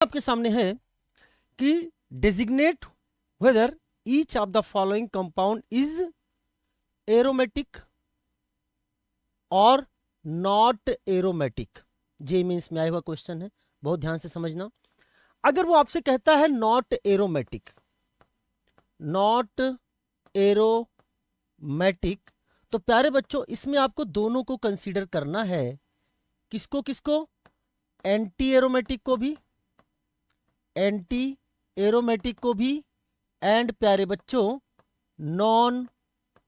आपके सामने है कि designate whether each of the following compound is aromatic और नॉट एरोमेटिक। जे मीन्स में आया हुआ क्वेश्चन है, बहुत ध्यान से समझना। अगर वो आपसे कहता है नॉट एरोमेटिक, नॉट एरोमेटिक, तो प्यारे बच्चों इसमें आपको दोनों को कंसीडर करना है। किसको किसको? एंटी एरोमेटिक को भी, एंटी एरोमेटिक को भी, एंड प्यारे बच्चों नॉन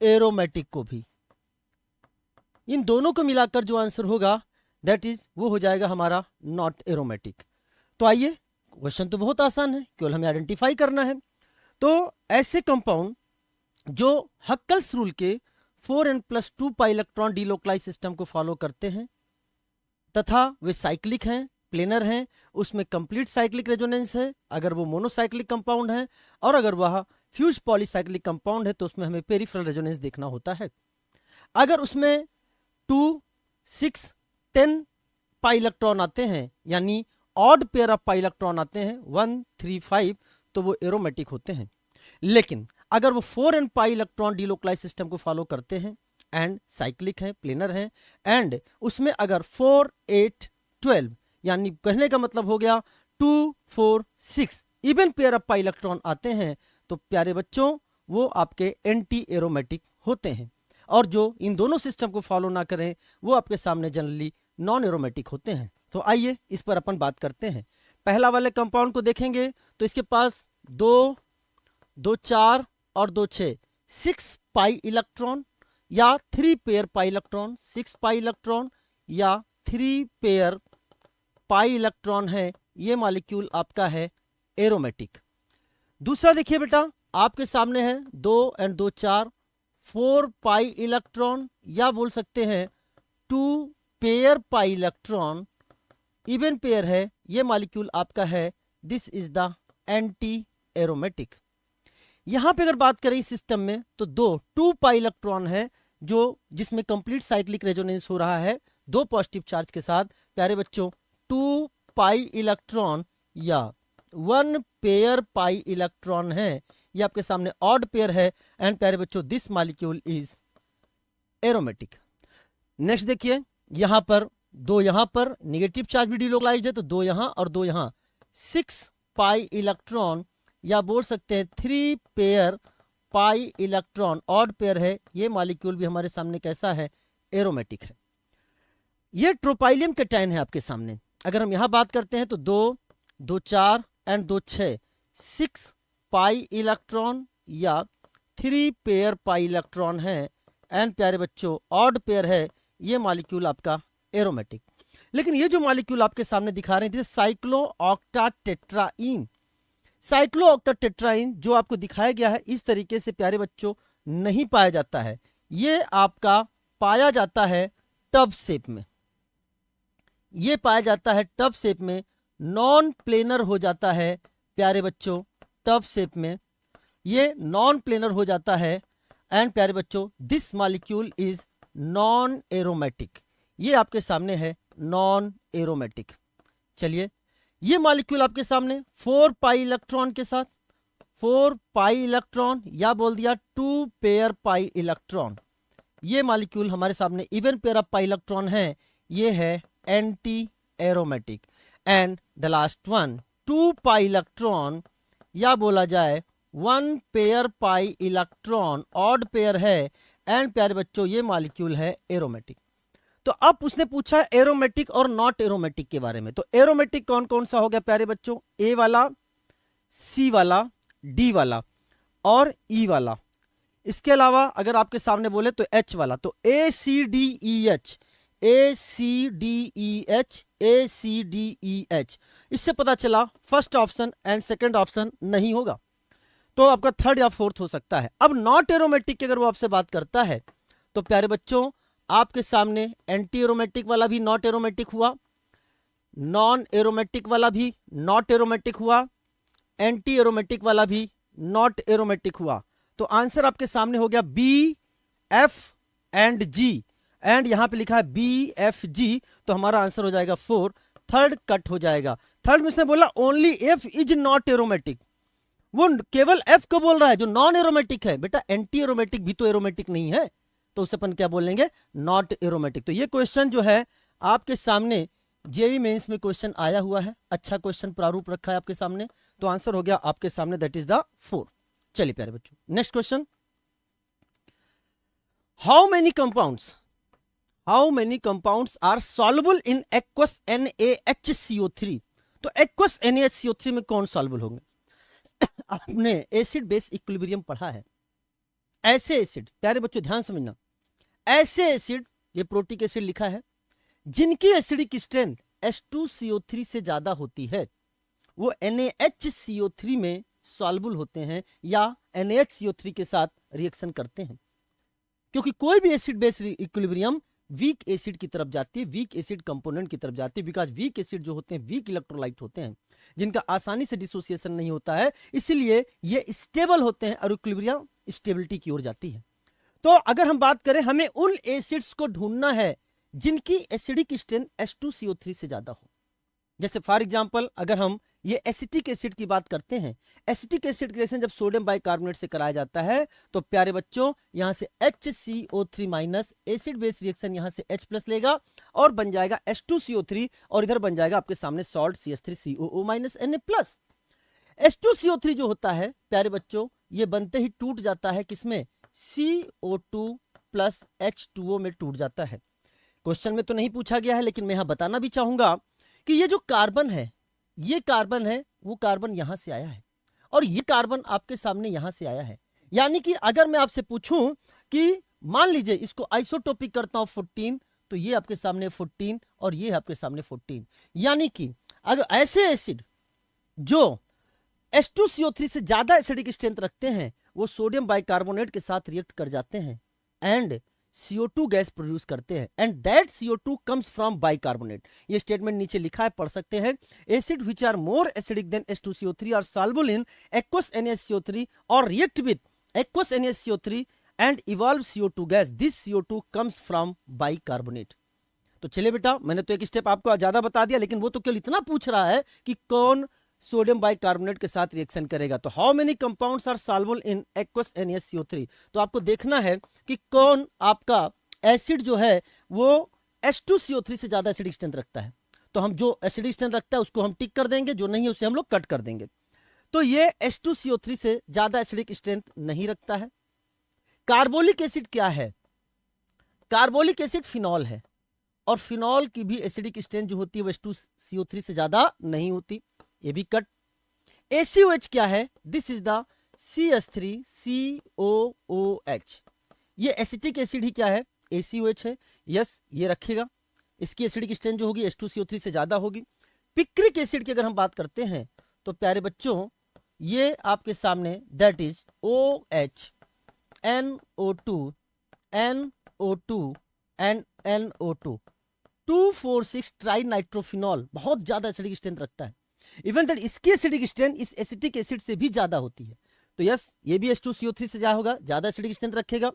एरोमेटिक को भी। इन दोनों को मिलाकर जो आंसर होगा दैट इज वो हो जाएगा हमारा नॉट एरोमेटिक। तो आइए, क्वेश्चन तो बहुत आसान है, केवल हमें आइडेंटिफाई करना है। तो ऐसे कंपाउंड जो हक्कल्स रूल के 4n+2 pi electron delocalise system को फॉलो करते हैं तथा वे साइक्लिक हैं, प्लेनर हैं, उसमें कंप्लीट साइक्लिक रेजोनेंस है अगर वो मोनोसाइक्लिक कंपाउंड है, और अगर वह फ्यूज पॉलीसाइक्लिक कंपाउंड है तो उसमें हमें पेरिफेरल रेजोनेंस देखना होता है। अगर उसमें 2, 6, 10 पाई इलेक्ट्रॉन आते हैं, यानी odd pair of pi electron आते हैं 1, 3, 5, तो वो एरोमेटिक होते हैं। लेकिन अगर वो 4n pi electron delocalise system को फॉलो करते हैं एंड साइक्लिक है, प्लेनर है, एंड उसमें अगर 4, 8, 12 यानी कहने का मतलब हो गया 2, 4, 6 even pair of pi electron आते हैं, तो प्यारे बच्चों वो आपके एंटी एरोमेटिक होते हैं। और जो इन दोनों सिस्टम को फॉलो ना करें वो आपके सामने जनरली नॉन एरोमेटिक होते हैं। तो आइए इस पर अपन बात करते हैं। पहला वाले कंपाउंड को देखेंगे तो इसके पास 2, 2, 4 और 2, 6 6 पाई इलेक्ट्रॉन या 3 pair pi electron, 6 pi electron या 3 पेयर पाई इलेक्ट्रॉन है, ये मॉलिक्यूल आपका है एरोमेटिक। दूसरा देखिए बेटा, आपके सामने है 2 और 2, 4 4 पाई इलेक्ट्रॉन या बोल सकते हैं 2 pair pi electron, even pair है, ये मॉलिक्यूल आपका है, this is the anti aromatic. यहां पे अगर बात करें इस सिस्टम में तो 2 पाई इलेक्ट्रॉन है जो जिसमें कंप्लीट साइक्लिक रेजोनेंस हो रहा है 2 पॉजिटिव चार्ज के साथ। प्यारे बच्चों 2 पाई इलेक्ट्रॉन या 1 पेयर पाई इलेक्ट्रॉन है, ये आपके सामने ऑड पेयर है, एंड प्यारे बच्चों this molecule is aromatic. Next देखिए, यहां पर 2 यहां पर नेगेटिव चार्ज भी डिलोकलाइज्ड है, तो 2 यहां और 2 यहां, 6 पाई इलेक्ट्रॉन या बोल सकते हैं 3 pair pi electron odd pair है, ये मॉलिक्यूल भी हमारे सामने कैसा है? एरोमेटिक है। ये ट्रोपाइलियम कैटायन है आपके सामने। अगर हम यहां बात करते हैं तो 2, 2, 4 एंड 2, 6 6 पाई इलेक्ट्रॉन या 3 पेयर पाई इलेक्ट्रॉन है, एंड प्यारे बच्चों ऑड पेयर है, ये मॉलिक्यूल आपका एरोमेटिक। लेकिन ये जो मॉलिक्यूल आपके सामने दिखा रहे हैं साइक्लोऑक्टाटेट्राइन, साइक्लोऑक्टाटेट्राइन जो आपको दिखाया गया है इस तरीके से प्यारे बच्चों नहीं पाया जाता है, ये आपका पाया जाता है टब शेप में, ये पाया जाता है टब शेप में, नॉन प्लेनर हो जाता है प्यारे बच्चों टब शेप में, ये नॉन प्लेनर हो जाता है, एंड प्यारे बच्चों this molecule is non aromatic, ये आपके सामने है नॉन एरोमेटिक। चलिए, ये मॉलिक्यूल आपके सामने 4 पाई इलेक्ट्रॉन के साथ, 4 पाई इलेक्ट्रॉन या बोल दिया 2 पेयर पाई इलेक्ट्रॉन, ये मॉलिक्यूल हमारे सामने even pair of pi electron है, ये है anti aromatic. And the last one 2 pi electron या बोला जाए 1 pair pi electron odd pair है, एंड प्यारे बच्चों ये मॉलिक्यूल है एरोमेटिक। तो अब उसने पूछा एरोमेटिक और नॉट एरोमेटिक के बारे में। तो एरोमेटिक कौन कौन सा हो गया प्यारे बच्चों? ए वाला, सी वाला, डी वाला और ई वाला। इसके अलावा अगर आपके सामने बोले तो एच वाला, तो ए सी डी ई एच, ए सी डी ई एच, ए सी डी ई एच। इससे पता चला first option and second option नहीं होगा, तो आपका थर्ड या फोर्थ हो सकता है। अब नॉट एरोमेटिक की अगर वो आपसे बात करता है तो प्यारे बच्चों आपके सामने एंटी एरोमेटिक वाला भी नॉट एरोमेटिक हुआ, नॉन एरोमेटिक वाला भी नॉट एरोमेटिक हुआ, एंटी एरोमेटिक वाला भी नॉट एरोमेटिक हुआ। तो आंसर आपके सामने हो गया B, F and G, and यहां पे लिखा है बी, एफ, जी, तो हमारा आंसर हो जाएगा 4, थर्ड कट हो जाएगा। थर्ड में उसने बोला only F is not aromatic, वो केवल एफ को बोल रहा है जो नॉन एरोमेटिक है। बेटा एंटी एरोमेटिक भी तो एरोमेटिक नहीं है, तो उसे अपन क्या बोलेंगे, नॉट एरोमेटिक। तो ये क्वेश्चन जो है आपके सामने जेईई मेंस में क्वेश्चन आया हुआ है, अच्छा क्वेश्चन प्रारूप रखा है आपके सामने, तो आंसर हो गया आपके सामने, दैट इज द 4। चलिए प्यारे बच्चों, next question, how many compounds are soluble in aqueous NaHCO3। तो एक्वस NaHCO3 में कौन सॉल्युबल होंगे? आपने एसिड बेस इक्विलिब्रियम पढ़ा है। ऐसे एसिड, प्यारे बच्चों ध्यान समझना, ऐसे एसिड, ये प्रोटिक एसिड लिखा है, जिनकी एसिडिक स्ट्रेंथ H2CO3 से ज्यादा होती है, वो NaHCO3 में सॉल्युबल होते हैं या NaHCO3 के साथ रिएक्शन करते हैं। क्योंकि कोई भी acid base equilibrium weak acid की तरफ जाती है, वीक एसिड कंपोनेंट की तरफ जाती है, बिकॉज वीक एसिड जो होते हैं वीक इलेक्ट्रोलाइट होते हैं, जिनका आसानी से डिसोसिएशन नहीं होता है, इसीलिए ये स्टेबल होते हैं और इक्विलिब्रियम स्टेबिलिटी की ओर जाती है। तो अगर हम बात करें, हमें उन एसिड्स को ढूंढना है जिनकी एसिडिक स्ट्रेंथ H2CO3 से ज्यादा हो। जैसे फॉर एग्जांपल अगर हम ये एसिटिक एसिड की बात करते हैं, एसिटिक एसिड रिएक्शन जब सोडियम बाइकार्बोनेट से कराया जाता है तो प्यारे बच्चों यहां से HCO3 minus, acid base reaction यहां से H+ लेगा और बन जाएगा H2CO3 और इधर बन जाएगा आपके सामने salt CH3COO minus Na+। H2CO3 जो होता है प्यारे बच्चों, ये बनते ही टूट जाता है किसमें, CO2 प्लस H2O में टूट जाता है। क्वेश्चन में तो नहीं पूछा गया है, लेकिन मैं यहां बताना भी चाहूंगा कि ये जो कार्बन है, ये कार्बन है, वो कार्बन यहां से आया है और ये कार्बन आपके सामने यहां से आया है। यानी कि अगर मैं आपसे पूछूं कि मान लीजिए इसको आइसोटोपिक करता हूं 14, तो ये आपके सामने 14 और ये आपके सामने 14। यानी कि अगर ऐसे एसिड जो H2CO3 से ज्यादा एसिडिक स्ट्रेंथ रखते हैं, वो सोडियम बाइकार्बोनेट के साथ रिएक्ट कर जाते हैं एंड CO2 गैस प्रोड्यूस करते हैं, and that CO2 comes from bicarbonate. ये स्टेटमेंट नीचे लिखा है, पढ़ सकते हैं। Acid which are more acidic than H2CO3 are soluble in aqueous NaCO3 और react with aqueous NaCO3 and evolve CO2 gas, this CO2 comes from bicarbonate. तो चलिए बेटा, मैंने तो एक स्टेप आपको ज्यादा बता दिया, लेकिन वो तो केवल इतना पूछ रहा है कि कौन सोडियम बाइकार्बोनेट के साथ रिएक्शन करेगा। तो how many compounds are soluble in aqueous NaCO3, तो आपको देखना है कि कौन आपका एसिड जो है वो H2CO3 से ज्यादा एसिडिक स्ट्रेंथ रखता है। तो हम जो एसिडिक स्ट्रेंथ रखता है उसको हम टिक कर देंगे, जो नहीं है उसे हम लोग कट कर देंगे। तो ये H2CO3 से ज्यादा एसिडिक स्ट्रेंथ नहीं रखता है। कार्बोलिक एसिड क्या है? कार्बोलिक एसिड फिनॉल है और फिनॉल की भी एसिडिक स्ट्रेंथ जो होती है वो H2CO3 से ज्यादा नहीं होती, ये भी कट। ACOH क्या है? This is the CH3COOH। ये एसिटिक एसिड ही क्या है? ACOH है। यस, ये रखेगा, इसकी एसिडिक स्ट्रेंथ जो होगी H2CO3 से ज्यादा होगी। पिक्रिक एसिड की अगर हम बात करते हैं तो प्यारे बच्चों ये आपके सामने that is OH NO2 NO2 and NO2 2,4,6 try nitrophenol बहुत ज्यादा एसिडिक स्ट्रेंथ रखता है। इवन दैट इसकी एसिडिक स्ट्रेंथ इस एसिटिक एसिड से भी ज्यादा होती है। तो यस, ये भी H2CO3 से ज्यादा होगा, ज्यादा एसिडिक स्ट्रेंथ रखेगा।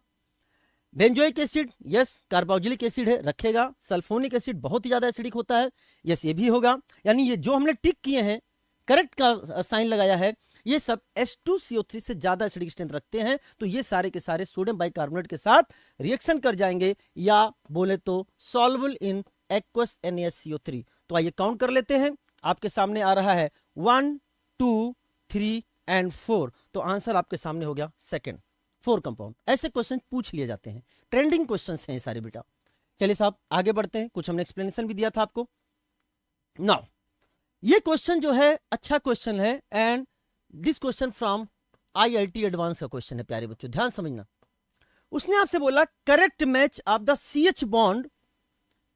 Benzoic acid, yes carboxylic acid है, रखेगा। सल्फोनिक एसिड बहुत ही ज्यादा एसिडिक होता है, यस ये भी होगा। यानी ये जो हमने टिक किए हैं, करेक्ट का साइन लगाया है, ये सब H2CO3 से ज्यादा एसिडिक स्ट्रेंथ रखते हैं। तो ये सारे के सारे सोडियम बाइकार्बोनेट के साथ रिएक्शन कर जाएंगे या बोले तो सॉल्युबल इन एक्वस NaCO3। तो आइए काउंट कर लेते हैं। आपके सामने आ रहा है 1 2 3 एंड 4। तो आंसर आपके सामने हो गया सेकंड, 4 कंपाउंड। ऐसे क्वेश्चन पूछ लिए जाते हैं, ट्रेंडिंग क्वेश्चंस हैं ये सारे बेटा। चलिए साहब आगे बढ़ते हैं, कुछ हमने एक्सप्लेनेशन भी दिया था आपको। नाउ ये क्वेश्चन जो है अच्छा क्वेश्चन है and this question from IIT advance का क्वेश्चन है प्यारे बच्चों, ध्यान समझना। उसने आपसे बोला correct match of the CH bond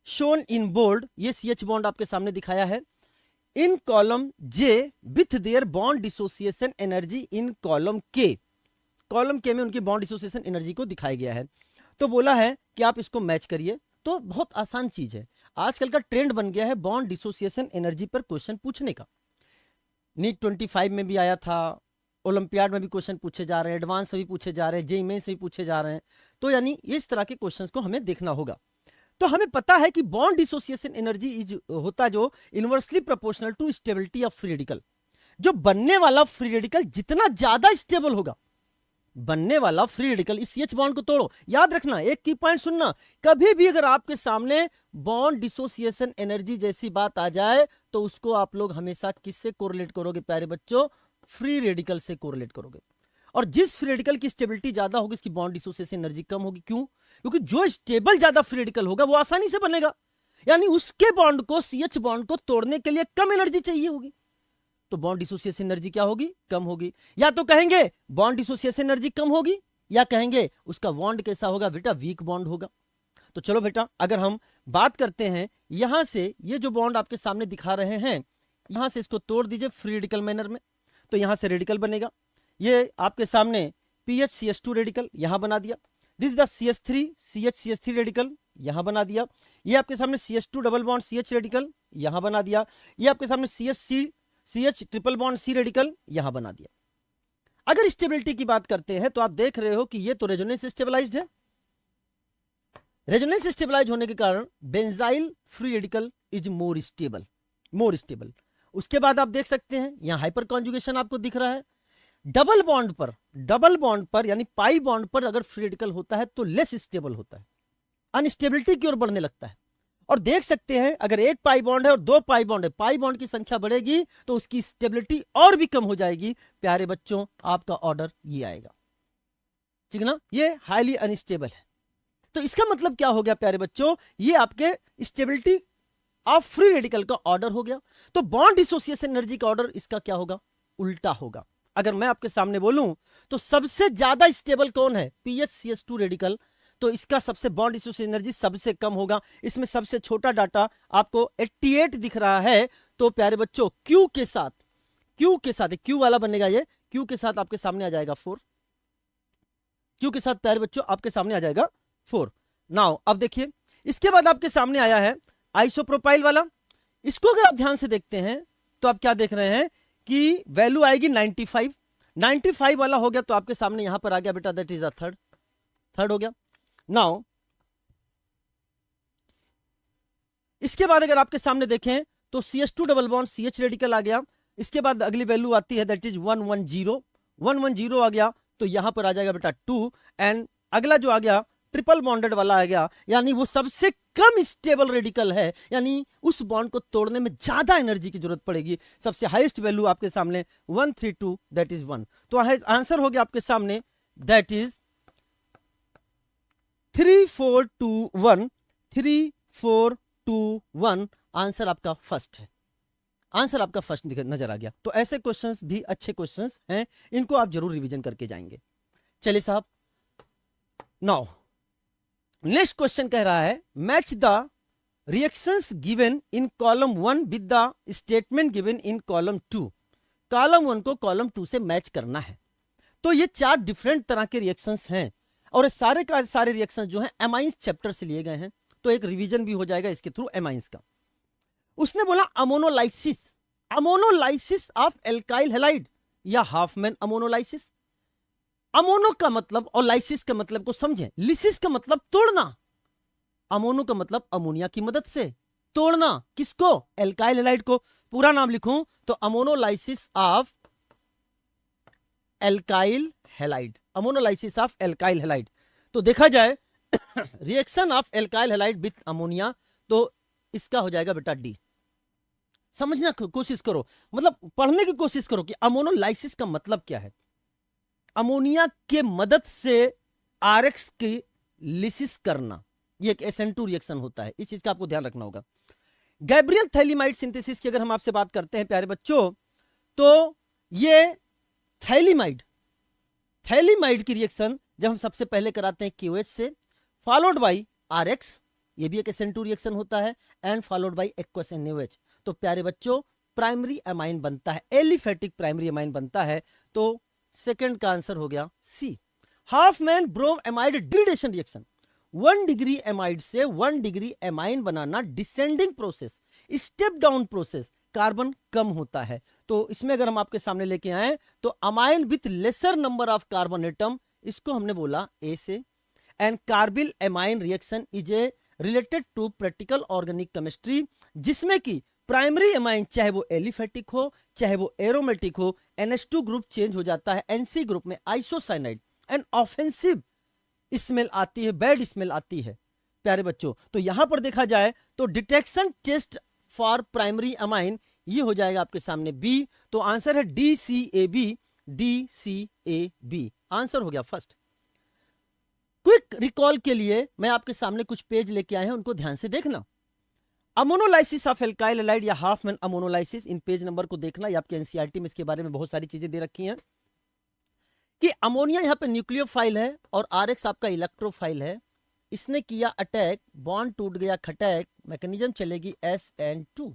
shown in bold, ये CH बॉन्ड आपके सामने दिखाया है, in column J with their bond dissociation energy in column K। Column K में उनकी बॉन्ड डिसोसिएशन एनर्जी को दिखाया गया है। तो बोला है कि आप इसको मैच करिए। तो बहुत आसान चीज है, आजकल का ट्रेंड बन गया है बॉन्ड डिसोसिएशन एनर्जी पर क्वेश्चन पूछने का। नीट 25 में भी आया था, ओलंपियाड में भी क्वेश्चन पूछे जा रहे हैं, एडवांस में भी पूछे जा रहे हैं, JEE मेंस में भी पूछे जा रहे हैं। तो यानी इस तरह के क्वेश्चंस को हमें देखना होगा। तो हमें पता है कि बॉन्ड डिसोसिएशन एनर्जी इज होता जो inversely proportional to stability of free radical. जो बनने वाला फ्री रेडिकल जितना ज्यादा स्टेबल होगा, बनने वाला फ्री रेडिकल, इस CH बॉन्ड को तोड़ो, याद रखना, एक की पॉइंट सुनना, कभी भी अगर आपके सामने बॉन्ड डिसोसिएशन एनर्जी जैसी बात आ जाए तो उसको आप लोग हमेशा किससे कोरिलेट करोगे प्यारे बच्चों? फ्री रेडिकल से कोरिलेट करोगे। और जिस फ्री रेडिकल की स्टेबिलिटी ज्यादा होगी उसकी बॉन्ड डिसोसिएशन एनर्जी कम होगी। क्यों? क्योंकि जो स्टेबल ज्यादा फ्री रेडिकल होगा वो आसानी से बनेगा, यानी उसके बॉन्ड को, CH बॉन्ड को तोड़ने के लिए कम एनर्जी चाहिए होगी, तो बॉन्ड डिसोसिएशन एनर्जी क्या होगी? कम होगी। या तो कहेंगे बॉन्ड डिसोसिएशन एनर्जी कम होगी, या कहेंगे उसका बॉन्ड कैसा होगा बेटा? वीक बॉन्ड होगा। तो चलो बेटा, अगर हम बात करते हैं यहां से, ये जो बॉन्ड आपके सामने दिखा रहे हैं, यहां से इसको तोड़ दीजिए फ्री रेडिकल मैनर में, तो यहां से रेडिकल बनेगा। ये आपके सामने PH-CH2 रेडिकल यहां बना दिया। This is the CH3 CH-CH3 radical यहां बना दिया। ये आपके सामने CH2 double bond CH radical यहां बना दिया। ये आपके सामने CH triple bond C radical यहां बना दिया। अगर स्टेबिलिटी की बात करते हैं तो आप देख रहे हो कि ये तो रेजोनेंस स्टेबलाइज्ड है। रेजोनेंस स्टेबलाइज होने के कारण benzyl free radical is more stable. उसके बाद आप देख सकते हैं यहां हाइपर कॉन्जुगेशन आपको दिख रहा है। डबल बॉन्ड पर यानी पाई बॉन्ड पर अगर फ्री रेडिकल होता है तो लेस स्टेबल होता है, अनस्टेबिलिटी की ओर बढ़ने लगता है। और देख सकते हैं अगर एक पाई बॉन्ड है और दो पाई बॉन्ड है, पाई बॉन्ड की संख्या बढ़ेगी तो उसकी स्टेबिलिटी और भी कम हो जाएगी। प्यारे बच्चों, आपका ऑर्डर ये आएगा, ठीक ना? ये हाईली अनस्टेबल है। तो इसका मतलब क्या हो गया प्यारे बच्चों? ये आपके स्टेबिलिटी ऑफ फ्री रेडिकल का ऑर्डर हो गया। तो बॉन्ड डिसोसिएशन एनर्जी का ऑर्डर इसका क्या होगा? उल्टा होगा। अगर मैं आपके सामने बोलूं तो सबसे ज्यादा स्टेबल कौन है? PH-CH2 radical. तो इसका सबसे बॉन्ड डिसोसिएशन एनर्जी सबसे कम होगा। इसमें सबसे छोटा डाटा आपको 88 दिख रहा है। तो प्यारे बच्चों, Q के साथ Q वाला बनेगा, ये Q के साथ आपके सामने आ जाएगा 4। Q के साथ प्यारे बच्चों आपके सामने आ जाएगा 4। नाउ अब देखिए, इसके बाद आपके सामने आया है आइसोप्रोपाइल वाला। इसको अगर आप ध्यान से देखते हैं तो आप क्या देख रहे हैं कि वैल्यू आएगी 95 वाला हो गया। तो आपके सामने यहां पर आ गया बेटा, दैट इज अ थर्ड हो गया। नाउ इसके बाद अगर आपके सामने देखें तो CH2 double bond CH radical आ गया। इसके बाद अगली वैल्यू आती है दैट इज 110 आ गया। तो यहां पर आ जाएगा बेटा 2। एंड अगला जो आ गया ट्रिपल बॉन्डेड वाला आ गया, यानी वो सबसे कम स्टेबल रेडिकल है, यानी उस बॉन्ड को तोड़ने में ज्यादा एनर्जी की जरूरत पड़ेगी। सबसे हाईएस्ट वैल्यू आपके सामने 132 दैट इज 1। तो आंसर हो गया आपके सामने दैट इज 3421। आंसर आपका फर्स्ट है, आंसर आपका फर्स्ट नजर आ गया। तो ऐसे क्वेश्चंस भी अच्छे क्वेश्चंस हैं, इनको आप जरूर रिवीजन करके जाएंगे। चलिए साहब, नाउ नेक्स्ट क्वेश्चन कह रहा है match the reactions given in column 1 with the statement given in column 2। Column 1 को कॉलम 2 से मैच करना है। तो ये 4 डिफरेंट तरह के रिएक्शंस हैं और सारे का सारे रिएक्शंस जो हैं एमाइंस चैप्टर से लिए गए हैं। तो एक रिवीजन भी हो जाएगा इसके थ्रू एमाइंस का। उसने बोला अमोनोलाइसिस ऑफ एल्काइल हैलाइड या हाफमैन अमोनोलाइसिस। अमोनो का मतलब और लाइसिस का मतलब को समझें। लिसिस का मतलब तोड़ना, अमोनो का मतलब अमोनिया की मदद से तोड़ना। किसको? एल्काइल हैलाइड को। पूरा नाम लिखूं तो ammonolysis of alkyl halide, ammonolysis of alkyl halide. तो देखा जाए reaction of alkyl halide with ammonia, तो इसका हो जाएगा बेटा डी। समझना कोशिश करो, मतलब पढ़ने की कोशिश करो कि अमोनोलाइसिस का मतलब क्या है। अमोनिया के मदद से आरएक्स की लिसिस करना, ये एक SN2 रिएक्शन होता है। इस चीज का आपको ध्यान रखना होगा। गैब्रियल थैलीमाइड सिंथेसिस की अगर हम आपसे बात करते हैं प्यारे बच्चों, तो ये थैलीमाइड की रिएक्शन जब हम सबसे पहले कराते हैं KOH से, फॉलोड बाई RX, ये भी एक SN2 रिएक्शन होता है, and followed by aqueous NaOH। तो प्यारे बच्चों प्राइमरी अमाइन बनता है, एलिफेटिक प्राइमरी अमाइन बनता है। तो सेकंड का आंसर हो गया C. Hofmann bromamide degradation reaction, 1 degree amide से 1 डिग्री एमाइन बनाना descending process, step down process, carbon कम होता है। तो इसमें अगर हम आपके सामने लेके आए तो amine with lesser number of carbon atom, इसको हमने बोला ए से। And carbylamine reaction is a related to practical organic chemistry, जिसमें कि प्राइमरी एमाइन चाहे वो एलिफेटिक हो चाहे वो एरोमेटिक हो, NH2 ग्रुप चेंज हो जाता है NC ग्रुप में आइसोसाइनाइड, एंड ऑफेंसिव स्मेल आती है, बैड स्मेल आती है प्यारे बच्चों। तो यहां पर देखा जाए तो detection test for primary amine ये हो जाएगा आपके सामने बी। तो आंसर है DCAB, DCAB आंसर हो गया फर्स्ट। क्विक रिकॉल के लिए मैं आपके सामने कुछ पेज लेके आए हैं, उनको ध्यान से देखना। अमोनोलाइसिस ऑफ एल्काइल हैलाइड या हाफमैन अमोनोलाइसिस, इन पेज नंबर को देखना, ये आपके एनसीईआरटी में इसके बारे में बहुत सारी चीजें दे रखी हैं कि अमोनिया यहाँ पे न्यूक्लियोफाइल है और RX आपका इलेक्ट्रोफाइल है। इसने किया अटैक, बॉन्ड टूट गया, खटैक, मैकेनिज्म चलेगी SN2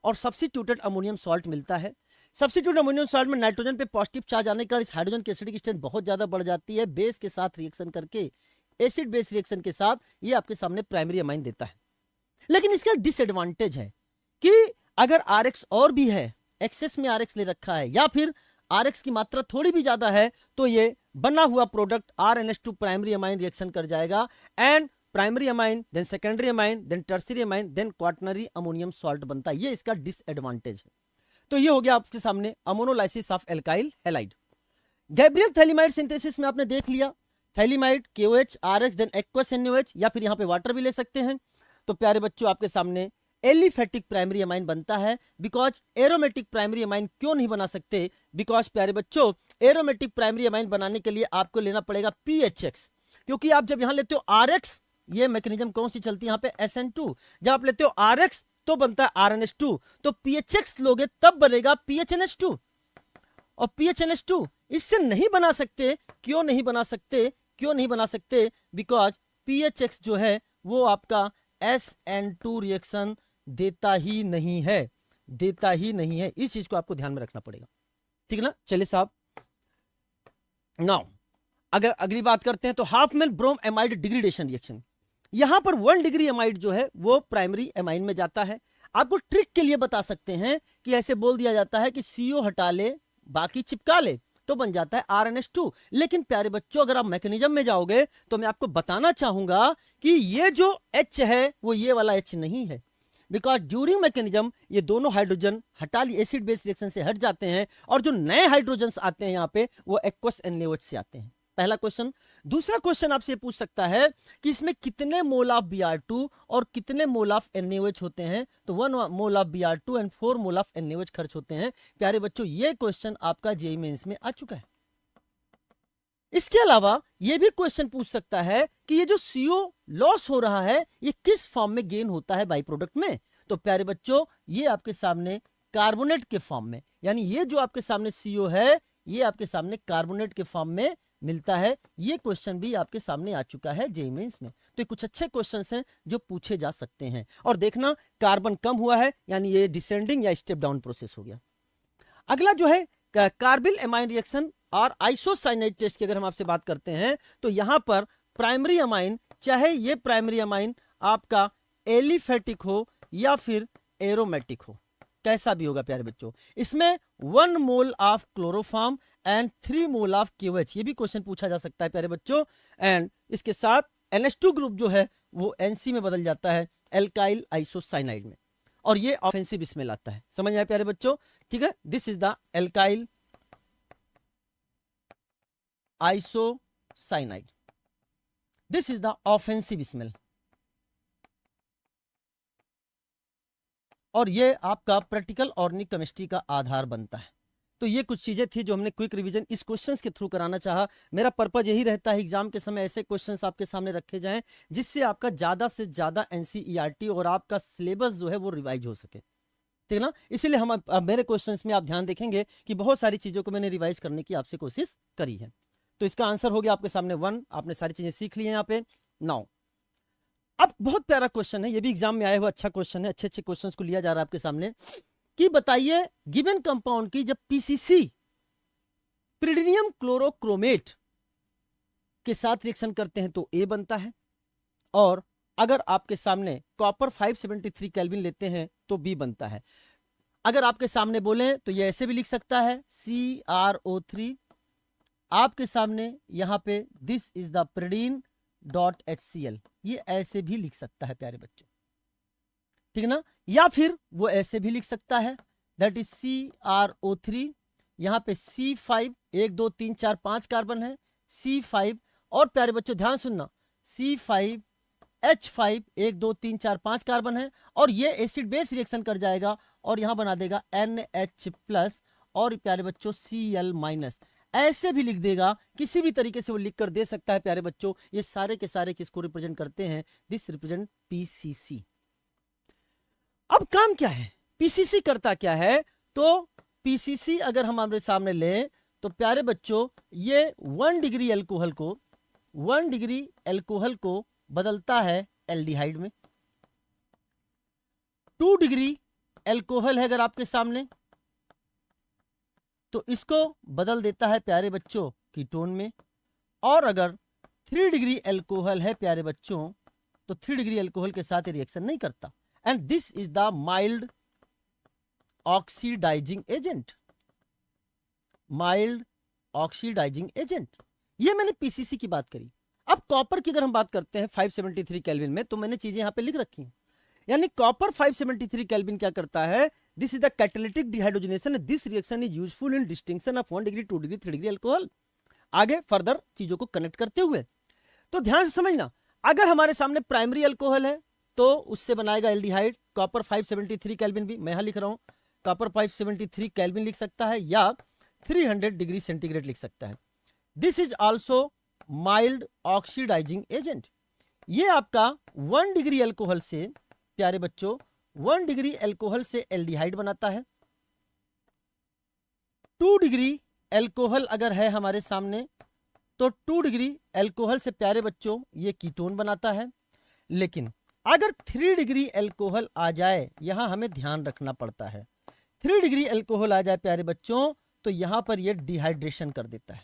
और सब्स्टिट्यूटेड अमोनियम सॉल्ट मिलता है। सब्स्टिट्यूटेड अमोनियम सॉल्ट में नाइट्रोजन पे पॉजिटिव चार्ज आने के कारण इस हाइड्रोजन की एसिडिक स्ट्रेंथ बहुत ज्यादा बढ़ जाती है। बेस के साथ रिएक्शन करके, एसिड बेस रिएक्शन के साथ ये आपके सामने प्राइमरी अमाइन देता है। लेकिन इसका डिसएडवांटेज है कि अगर RX और भी है, एक्सेस में RX ले रखा है या फिर RX की मात्रा थोड़ी भी ज्यादा है, तो ये बना हुआ product RNH2 primary amine reaction कर जाएगा and primary amine, then secondary amine, then tertiary amine, then quaternary ammonium salt बनता है। ये इसका डिसएडवांटेज है। तो ये हो गया आपके सामने ammonolysis of alkyl halide. Gabriel phthalimide synthesis में आपने देख लिया, phthalimide KOH RX then aqueous NaOH, या फिर यहाँ पे वाटर भी ले सकते हैं। तो प्यारे बच्चों आपके सामने एलिफेटिक प्राइमरी अमाइन बनता है। बिकॉज एरोमेटिक प्राइमरी अमाइन क्यों नहीं बना सकते? बिकॉज प्यारे बच्चों एरोमेटिक प्राइमरी अमाइन बनाने के लिए आपको लेना पड़ेगा PHX, क्योंकि आप जब यहां लेते हो RX, ये मैकेनिज्म कौन सी चलती है यहाँ पे SN2, जब आप लेते हो RX तो बनता है RNH2, तो PHX लोगे तब बनेगा PHNH2, और PHNH2 इससे नहीं बना सकते। क्यों नहीं बना सकते? क्यों नहीं बना सकते? बिकॉज PHX जो है वो आपका SN2 रिएक्शन देता ही नहीं है, देता ही नहीं है। इस चीज को आपको ध्यान में रखना पड़ेगा, ठीक है ना। चलिए साहब, नाउ अगर अगली बात करते हैं तो Hopman bromamide degradation reaction, यहां पर 1 डिग्री एमाइड जो है वो प्राइमरी एमाइन में जाता है। आपको ट्रिक के लिए बता सकते हैं कि ऐसे बोल दिया जाता है कि CO हटा ले बाकी चिपका ले तो बन जाता है RNH2। लेकिन प्यारे बच्चों अगर आप मैकेनिज्म में जाओगे तो मैं आपको बताना चाहूंगा कि ये जो H है वो ये वाला H नहीं है। बिकॉज ड्यूरिंग मैकेनिज्म ये दोनों हाइड्रोजन हटा ली, एसिड बेस रिएक्शन से हट जाते हैं, और जो नए हाइड्रोजन आते हैं यहाँ पे वो एक्वस NaOH से आते हैं। पहला क्वेश्चन। दूसरा क्वेश्चन आपसे पूछ सकता है कि इसमें कितने मोल ऑफ Br2 और कितने मोल ऑफ NaOH होते हैं? तो 1 mole of Br2 and 4 mole of NaOH खर्च होते हैं। प्यारे बच्चों ये क्वेश्चन आपका जेईई मेंस में आ चुका है। इसके अलावा ये भी क्वेश्चन पूछ सकता है कि ये जो CO लॉस हो रहा है ये किस फॉर्म में गेन होता है बाई प्रोडक्ट में? तो प्यारे बच्चों ये आपके सामने कार्बोनेट के फॉर्म में, यानी ये जो आपके सामने CO है ये आपके सामने कार्बोनेट के फॉर्म में मिलता है। ये क्वेश्चन भी आपके सामने आ चुका है जेईई मेंस में। तो ये कुछ अच्छे क्वेश्चंस हैं जो पूछे जा सकते हैं। और देखना कार्बन कम हुआ है यानी ये डिसेंडिंग या स्टेप डाउन प्रोसेस हो गया। अगला जो है कार्बिल एमाइन रिएक्शन और आइसोसाइनाइड टेस्ट की अगर हम आपसे बात करते हैं तो यहां पर प्राइमरी अमाइन, चाहे ये प्राइमरी अमाइन आपका एलिफेटिक हो या फिर एरोमेटिक हो, कैसा भी होगा प्यारे बच्चों, इसमें 1 mole of chloroform and 3 mole of KOH, ये भी क्वेश्चन पूछा जा सकता है प्यारे बच्चों। एंड इसके साथ NH2 ग्रुप जो है वो NC में बदल जाता है एल्काइल आइसोसाइनाइड में, और ये ऑफेंसिव स्मेल आता है। समझ आए प्यारे बच्चों? ठीक है, this is the alkyl isocyanide, this is the offensive smell, और ये आपका प्रैक्टिकल ऑर्गेनिक केमिस्ट्री का आधार बनता है। तो ये कुछ चीजें थी जो हमने क्विक रिवीजन इस क्वेश्चंस के थ्रू कराना चाहा। मेरा पर्पज यही रहता है एग्जाम के समय ऐसे क्वेश्चंस आपके सामने रखे जाएं जिससे आपका ज्यादा से ज्यादा NCERT और आपका सिलेबस जो है वो रिवाइज हो सके, ठीक है ना। इसीलिए हम मेरे क्वेश्चंस में आप ध्यान देखेंगे कि बहुत सारी चीजों को मैंने रिवाइज करने की आपसे कोशिश करी है। तो इसका आंसर हो गया आपके सामने 1। आपने सारी चीजें सीख ली हैं यहाँ पे। नाउ अब बहुत प्यारा क्वेश्चन है, ये भी एग्जाम में आया हुआ अच्छा क्वेश्चन है, अच्छे अच्छे क्वेश्चंस को लिया जा रहा है आपके सामने कि बताइए गिवन कंपाउंड की जब PCC प्रिडिनियम क्लोरोक्रोमेट के साथ रिएक्शन करते हैं तो A बनता है, और अगर आपके सामने कॉपर 573 केल्विन लेते हैं तो B बनता है। अगर आपके सामने बोले तो ये ऐसे भी लिख सकता है CrO3, आपके सामने यहां पे this is the pyridine, dot HCl, ये ऐसे भी लिख सकता है प्यारे बच्चों, ठीक है ना। या फिर वो ऐसे भी लिख सकता है, दैट इज CrO3, यहाँ पे C5 1 2 3 4 5 कार्बन है, C5, और प्यारे बच्चों ध्यान सुनना, C5H5 1 2 3 4 5 कार्बन है, और ये एसिड बेस रिएक्शन कर जाएगा और यहां बना देगा NH+, और प्यारे बच्चों Cl-, ऐसे भी लिख देगा, किसी भी तरीके से वो लिख कर दे सकता है प्यारे बच्चों। ये सारे के सारे किसको रिप्रेजेंट करते हैं, दिस रिप्रेजेंट PCC। अब काम क्या है, PCC करता क्या है, तो PCC अगर हम हमारे सामने लें तो प्यारे बच्चों ये 1 डिग्री एल्कोहल को बदलता है एल्डिहाइड में। 2 डिग्री एल्कोहल है अगर आपके सामने, तो इसको बदल देता है प्यारे बच्चों कीटोन में। और अगर 3 डिग्री एल्कोहल है प्यारे बच्चों, तो 3 डिग्री एल्कोहल के साथ रिएक्शन नहीं करता, and this is the mild oxidising agent. Mild oxidising agent, ये मैंने PCC की बात करी। अब कॉपर की अगर हम बात करते हैं 573 केल्विन में, तो मैंने चीजें यहां पे लिख रखी हैं, यानी कॉपर 573 केल्विन क्या करता है, this is the catalytic dehydrogenation, this reaction is useful in distinction of 1 degree 2 degree 3 degree alcohol. आगे फर्दर चीजों को कनेक्ट करते हुए तो ध्यान से समझना, अगर हमारे सामने प्राइमरी एल्कोहल है तो उससे बनाएगा एल्डिहाइड, कॉपर 573 केल्विन भी मैं यहां लिख रहा हूं, कॉपर 573 केल्विन लिख सकता है या 300 डिग्री सेंटीग्रेड लिख सकता है। This is also mild oxidising agent. ये आपका 1 डिग्री एल्कोहल से प्यारे बच्चों 1 डिग्री एल्कोहल से एल्डिहाइड बनाता है। 2 डिग्री एल्कोहल अगर है हमारे सामने तो 2 डिग्री एल्कोहल से प्यारे बच्चों ये कीटोन बनाता है। लेकिन अगर 3 डिग्री एल्कोहल आ जाए, यहां हमें ध्यान रखना पड़ता है, 3 डिग्री एल्कोहल आ जाए प्यारे बच्चों तो यहां पर ये डिहाइड्रेशन कर देता है,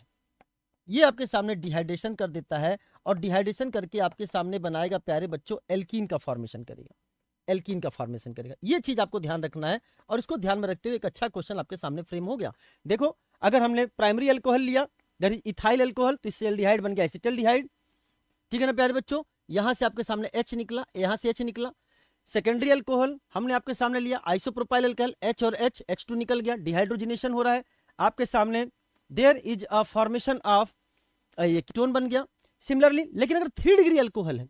ये आपके सामने डिहाइड्रेशन कर देता है, और डिहाइड्रेशन करके आपके सामने बनाएगा प्यारे बच्चों एल्कीन का फॉर्मेशन करेगा, एल्कीन का फॉर्मेशन करेगा। ये चीज आपको ध्यान रखना है, और इसको ध्यान में रखते हुए एक अच्छा क्वेश्चन आपके सामने फ्रेम हो गया। देखो अगर हमने प्राइमरी एल्कोहल लिया, दैट इज इथाइल एल्कोहल, तो इससे एल्डिहाइड बन गया एसिटल्डिहाइड, ठीक है ना प्यारे बच्चों। यहां से आपके सामने H निकला, यहां से H निकला। सेकेंडरी अल्कोहल हमने आपके सामने लिया आइसोप्रोपाइल अल्कोहल, H और H, H2 निकल गया, डिहाइड्रोजनेशन हो रहा है आपके सामने, there is a formation of, ये कीटोन बन गया। सिमिलरली लेकिन अगर 3 डिग्री अल्कोहल है,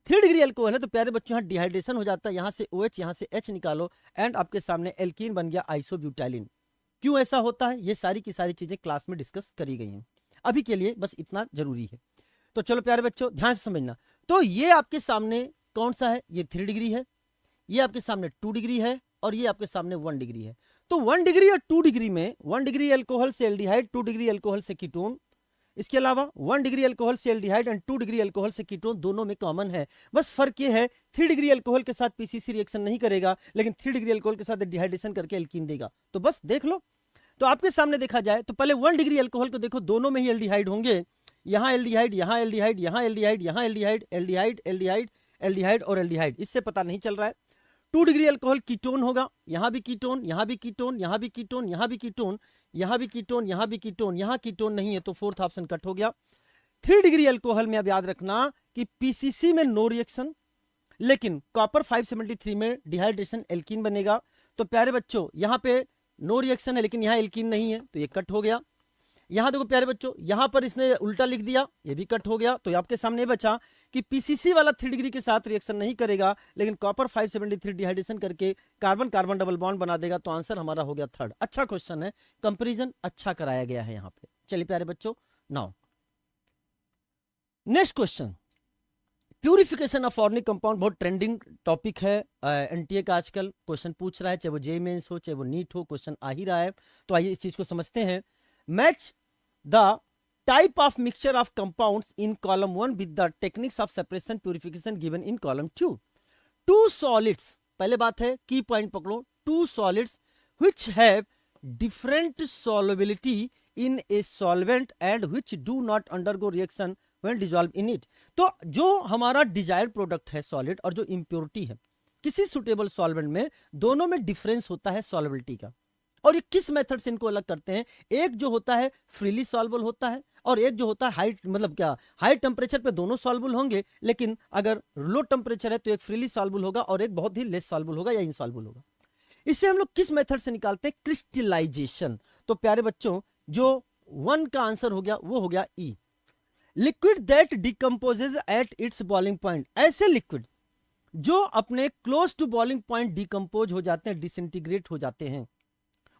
3 डिग्री अल्कोहल है तो प्यारे बच्चों यहाँ डिहाइड्रेशन हो जाता है, यहाँ से OH यहाँ से H निकालो, एंड आपके सामने एल्कीन बन गया आइसोब्यूटाइलिन। क्यों ऐसा होता है, ये सारी की सारी चीजें क्लास में डिस्कस करी गई हैं, अभी के लिए बस इतना जरूरी है। तो चलो प्यारे बच्चों ध्यान से समझना, तो ये आपके सामने कौन सा है, ये 3 डिग्री है, ये आपके सामने 2 डिग्री है, और ये आपके सामने 1 डिग्री है। तो 1 डिग्री और 2 डिग्री में 1 डिग्री अल्कोहल से एल्डिहाइड, 2 डिग्री अल्कोहल से कीटोन, इसके अलावा 1 डिग्री अल्कोहल से एल्डिहाइड एंड 2 डिग्री अल्कोहल से कीटोन, दोनों में कॉमन है। बस फर्क ये है 3 डिग्री अल्कोहल के साथ PCC रिएक्शन नहीं करेगा, लेकिन 3 डिग्री अल्कोहल के साथ डिहाइड्रेशन करके एल्कीन देगा। तो बस देख लो, तो आपके सामने देखा जाए तो पहले 1 डिग्री अल्कोहल को देखो, दोनों में ही एल्डिहाइड होंगे, यहाँ एल्डिहाइड, यहाँ एल्डिहाइड, यहाँ एल्डिहाइड, यहाँ एल्डिहाइड, एल्डिहाइड, एल्डिहाइड, एल्डिहाइड और एल्डिहाइड, इससे पता नहीं चल रहा है। 2 डिग्री अल्कोहल कीटोन होगा, यहाँ भी कीटोन, यहाँ भी कीटोन, यहाँ भी कीटोन, यहाँ भी कीटोन, यहाँ भी कीटोन, यहाँ भी कीटोन, यहाँ कीटोन नहीं है, तो 4th ऑप्शन कट हो गया। 3 डिग्री अल्कोहल में अब याद रखना कि PCC में नो रिएक्शन, लेकिन कॉपर 573 में डिहाइड्रेशन एल्कीन बनेगा। तो प्यारे बच्चों यहाँ पे नो रिएक्शन है, लेकिन यहाँ एल्कीन नहीं है, तो ये कट हो गया। यहाँ देखो प्यारे बच्चों, यहाँ पर इसने उल्टा लिख दिया, ये भी कट हो गया। तो आपके सामने बचा कि PCC वाला 3 डिग्री के साथ रिएक्शन नहीं करेगा, लेकिन कॉपर 573 डिहाइड्रेशन करके कार्बन कार्बन डबल बॉन्ड बना देगा। तो आंसर हमारा हो गया 3rd। अच्छा क्वेश्चन है, कंपेरिजन अच्छा कराया गया है यहाँ पे। चलिए प्यारे बच्चों, now next question, purification of organic compound बहुत ट्रेंडिंग टॉपिक है, NTA का आजकल क्वेश्चन पूछ रहा है, चाहे वो JEE मेंस हो, चाहे वो नीट हो, क्वेश्चन आ ही रहा है। तो आइए इस चीज को समझते हैं। Match the type of mixture of compounds in column 1 with the techniques of separation purification given in column 2। 2 solids, पहले बात है की पॉइंट पकड़ो, 2 solids which have different solubility in a solvent and which do not undergo reaction when dissolved in it। तो जो हमारा desired product है solid और जो इम्प्योरिटी है किसी सुटेबल सॉल्वेंट में, दोनों में डिफरेंस होता है सॉल्युबिलिटी का। और ये किस मेथड से इनको अलग करते हैं, एक जो होता है फ्रीली सॉल्वेबल होता है और एक जो होता है हाई, मतलब क्या, हाई टेम्परेचर पे दोनों सॉल्युबल होंगे, लेकिन अगर लो टेम्परेचर है तो एक फ्रीली सॉल्युबल होगा और एक बहुत ही लेस सॉल्युबल होगा या इनसॉल्युबल होगा। इसे हम लोग किस मेथड से निकालते हैं? क्रिस्टलाइजेशन। तो प्यारे बच्चों, जो 1 का आंसर हो गया वो हो गया E. Liquid that decomposes at its boiling point, ऐसे लिक्विड जो अपने close to boiling point decompose हो जाते हैं, डिसइंटीग्रेट हो जाते हैं,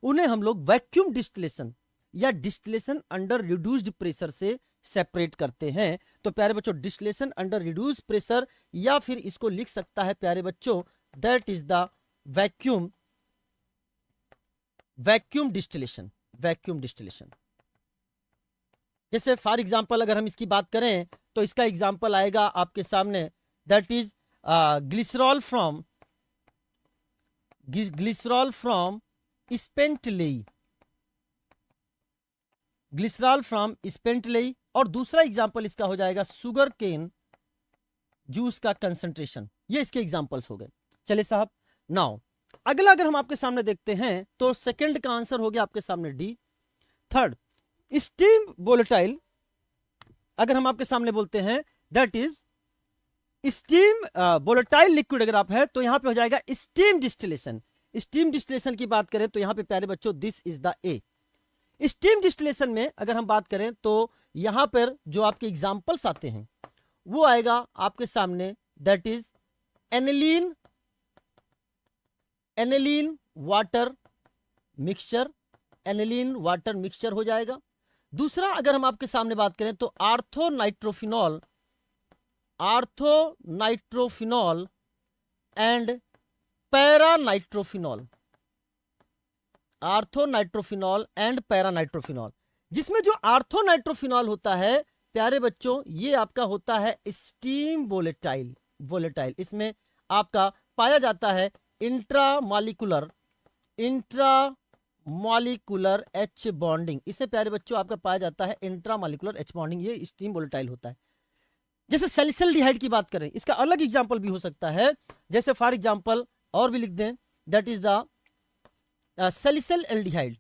उन्हें हम लोग वैक्यूम डिस्टिलेशन या डिस्टिलेशन अंडर रिड्यूस्ड प्रेशर से सेपरेट करते हैं। तो प्यारे बच्चों, डिस्टिलेशन अंडर रिड्यूस्ड प्रेशर, या फिर इसको लिख सकता है प्यारे बच्चों, that is the vacuum distillation. Vacuum distillation, जैसे फॉर एग्जांपल अगर हम इसकी बात करें तो इसका एग्जांपल आएगा आपके सामने, that is glycerol from spent लेई, ग्लिसरॉल फ्रॉम स्पेंट लेई। और दूसरा एग्जांपल इसका हो जाएगा शुगर केन जूस का कंसंट्रेशन। ये इसके एग्जांपल्स हो गए। चले साहब, नाउ अगला अगर हम आपके सामने देखते हैं तो सेकंड का आंसर हो गया आपके सामने डी। थर्ड, स्टीम वोलेटाइल, अगर हम आपके सामने बोलते हैं that is steam volatile liquid अगर आप है तो यहां पे हो जाएगा स्टीम डिस्टिलेशन। स्टीम डिस्टिलेशन की बात करें तो यहां पे प्यारे बच्चों this is the A. Steam distillation में अगर हम बात करें तो यहां पर जो आपके एग्जांपल्स आते हैं वो आएगा आपके सामने, that is aniline water mixture, aniline water mixture हो जाएगा। दूसरा अगर हम आपके सामने बात करें तो ortho nitrophenol and para nitrophenol, ortho nitrophenol and para nitrophenol, जिसमें जो आर्थोनाइट्रोफिनॉल होता है प्यारे बच्चों ये आपका होता है स्टीम वोलेटाइल। इसमें आपका पाया जाता है इंट्रामॉलिक्यूलर एच बॉन्डिंग। इसे प्यारे बच्चों आपका पाया जाता है इंट्रामॉलिक्यूलर एच बॉन्डिंग, ये स्टीम वोलेटाइल होता है। जैसे सैलिसिल्डिहाइड की बात करें, इसका अलग एग्जांपल भी हो सकता है, जैसे फॉर एग्जांपल और भी लिख दें, दैट इज द सैलिसिल्डिहाइड।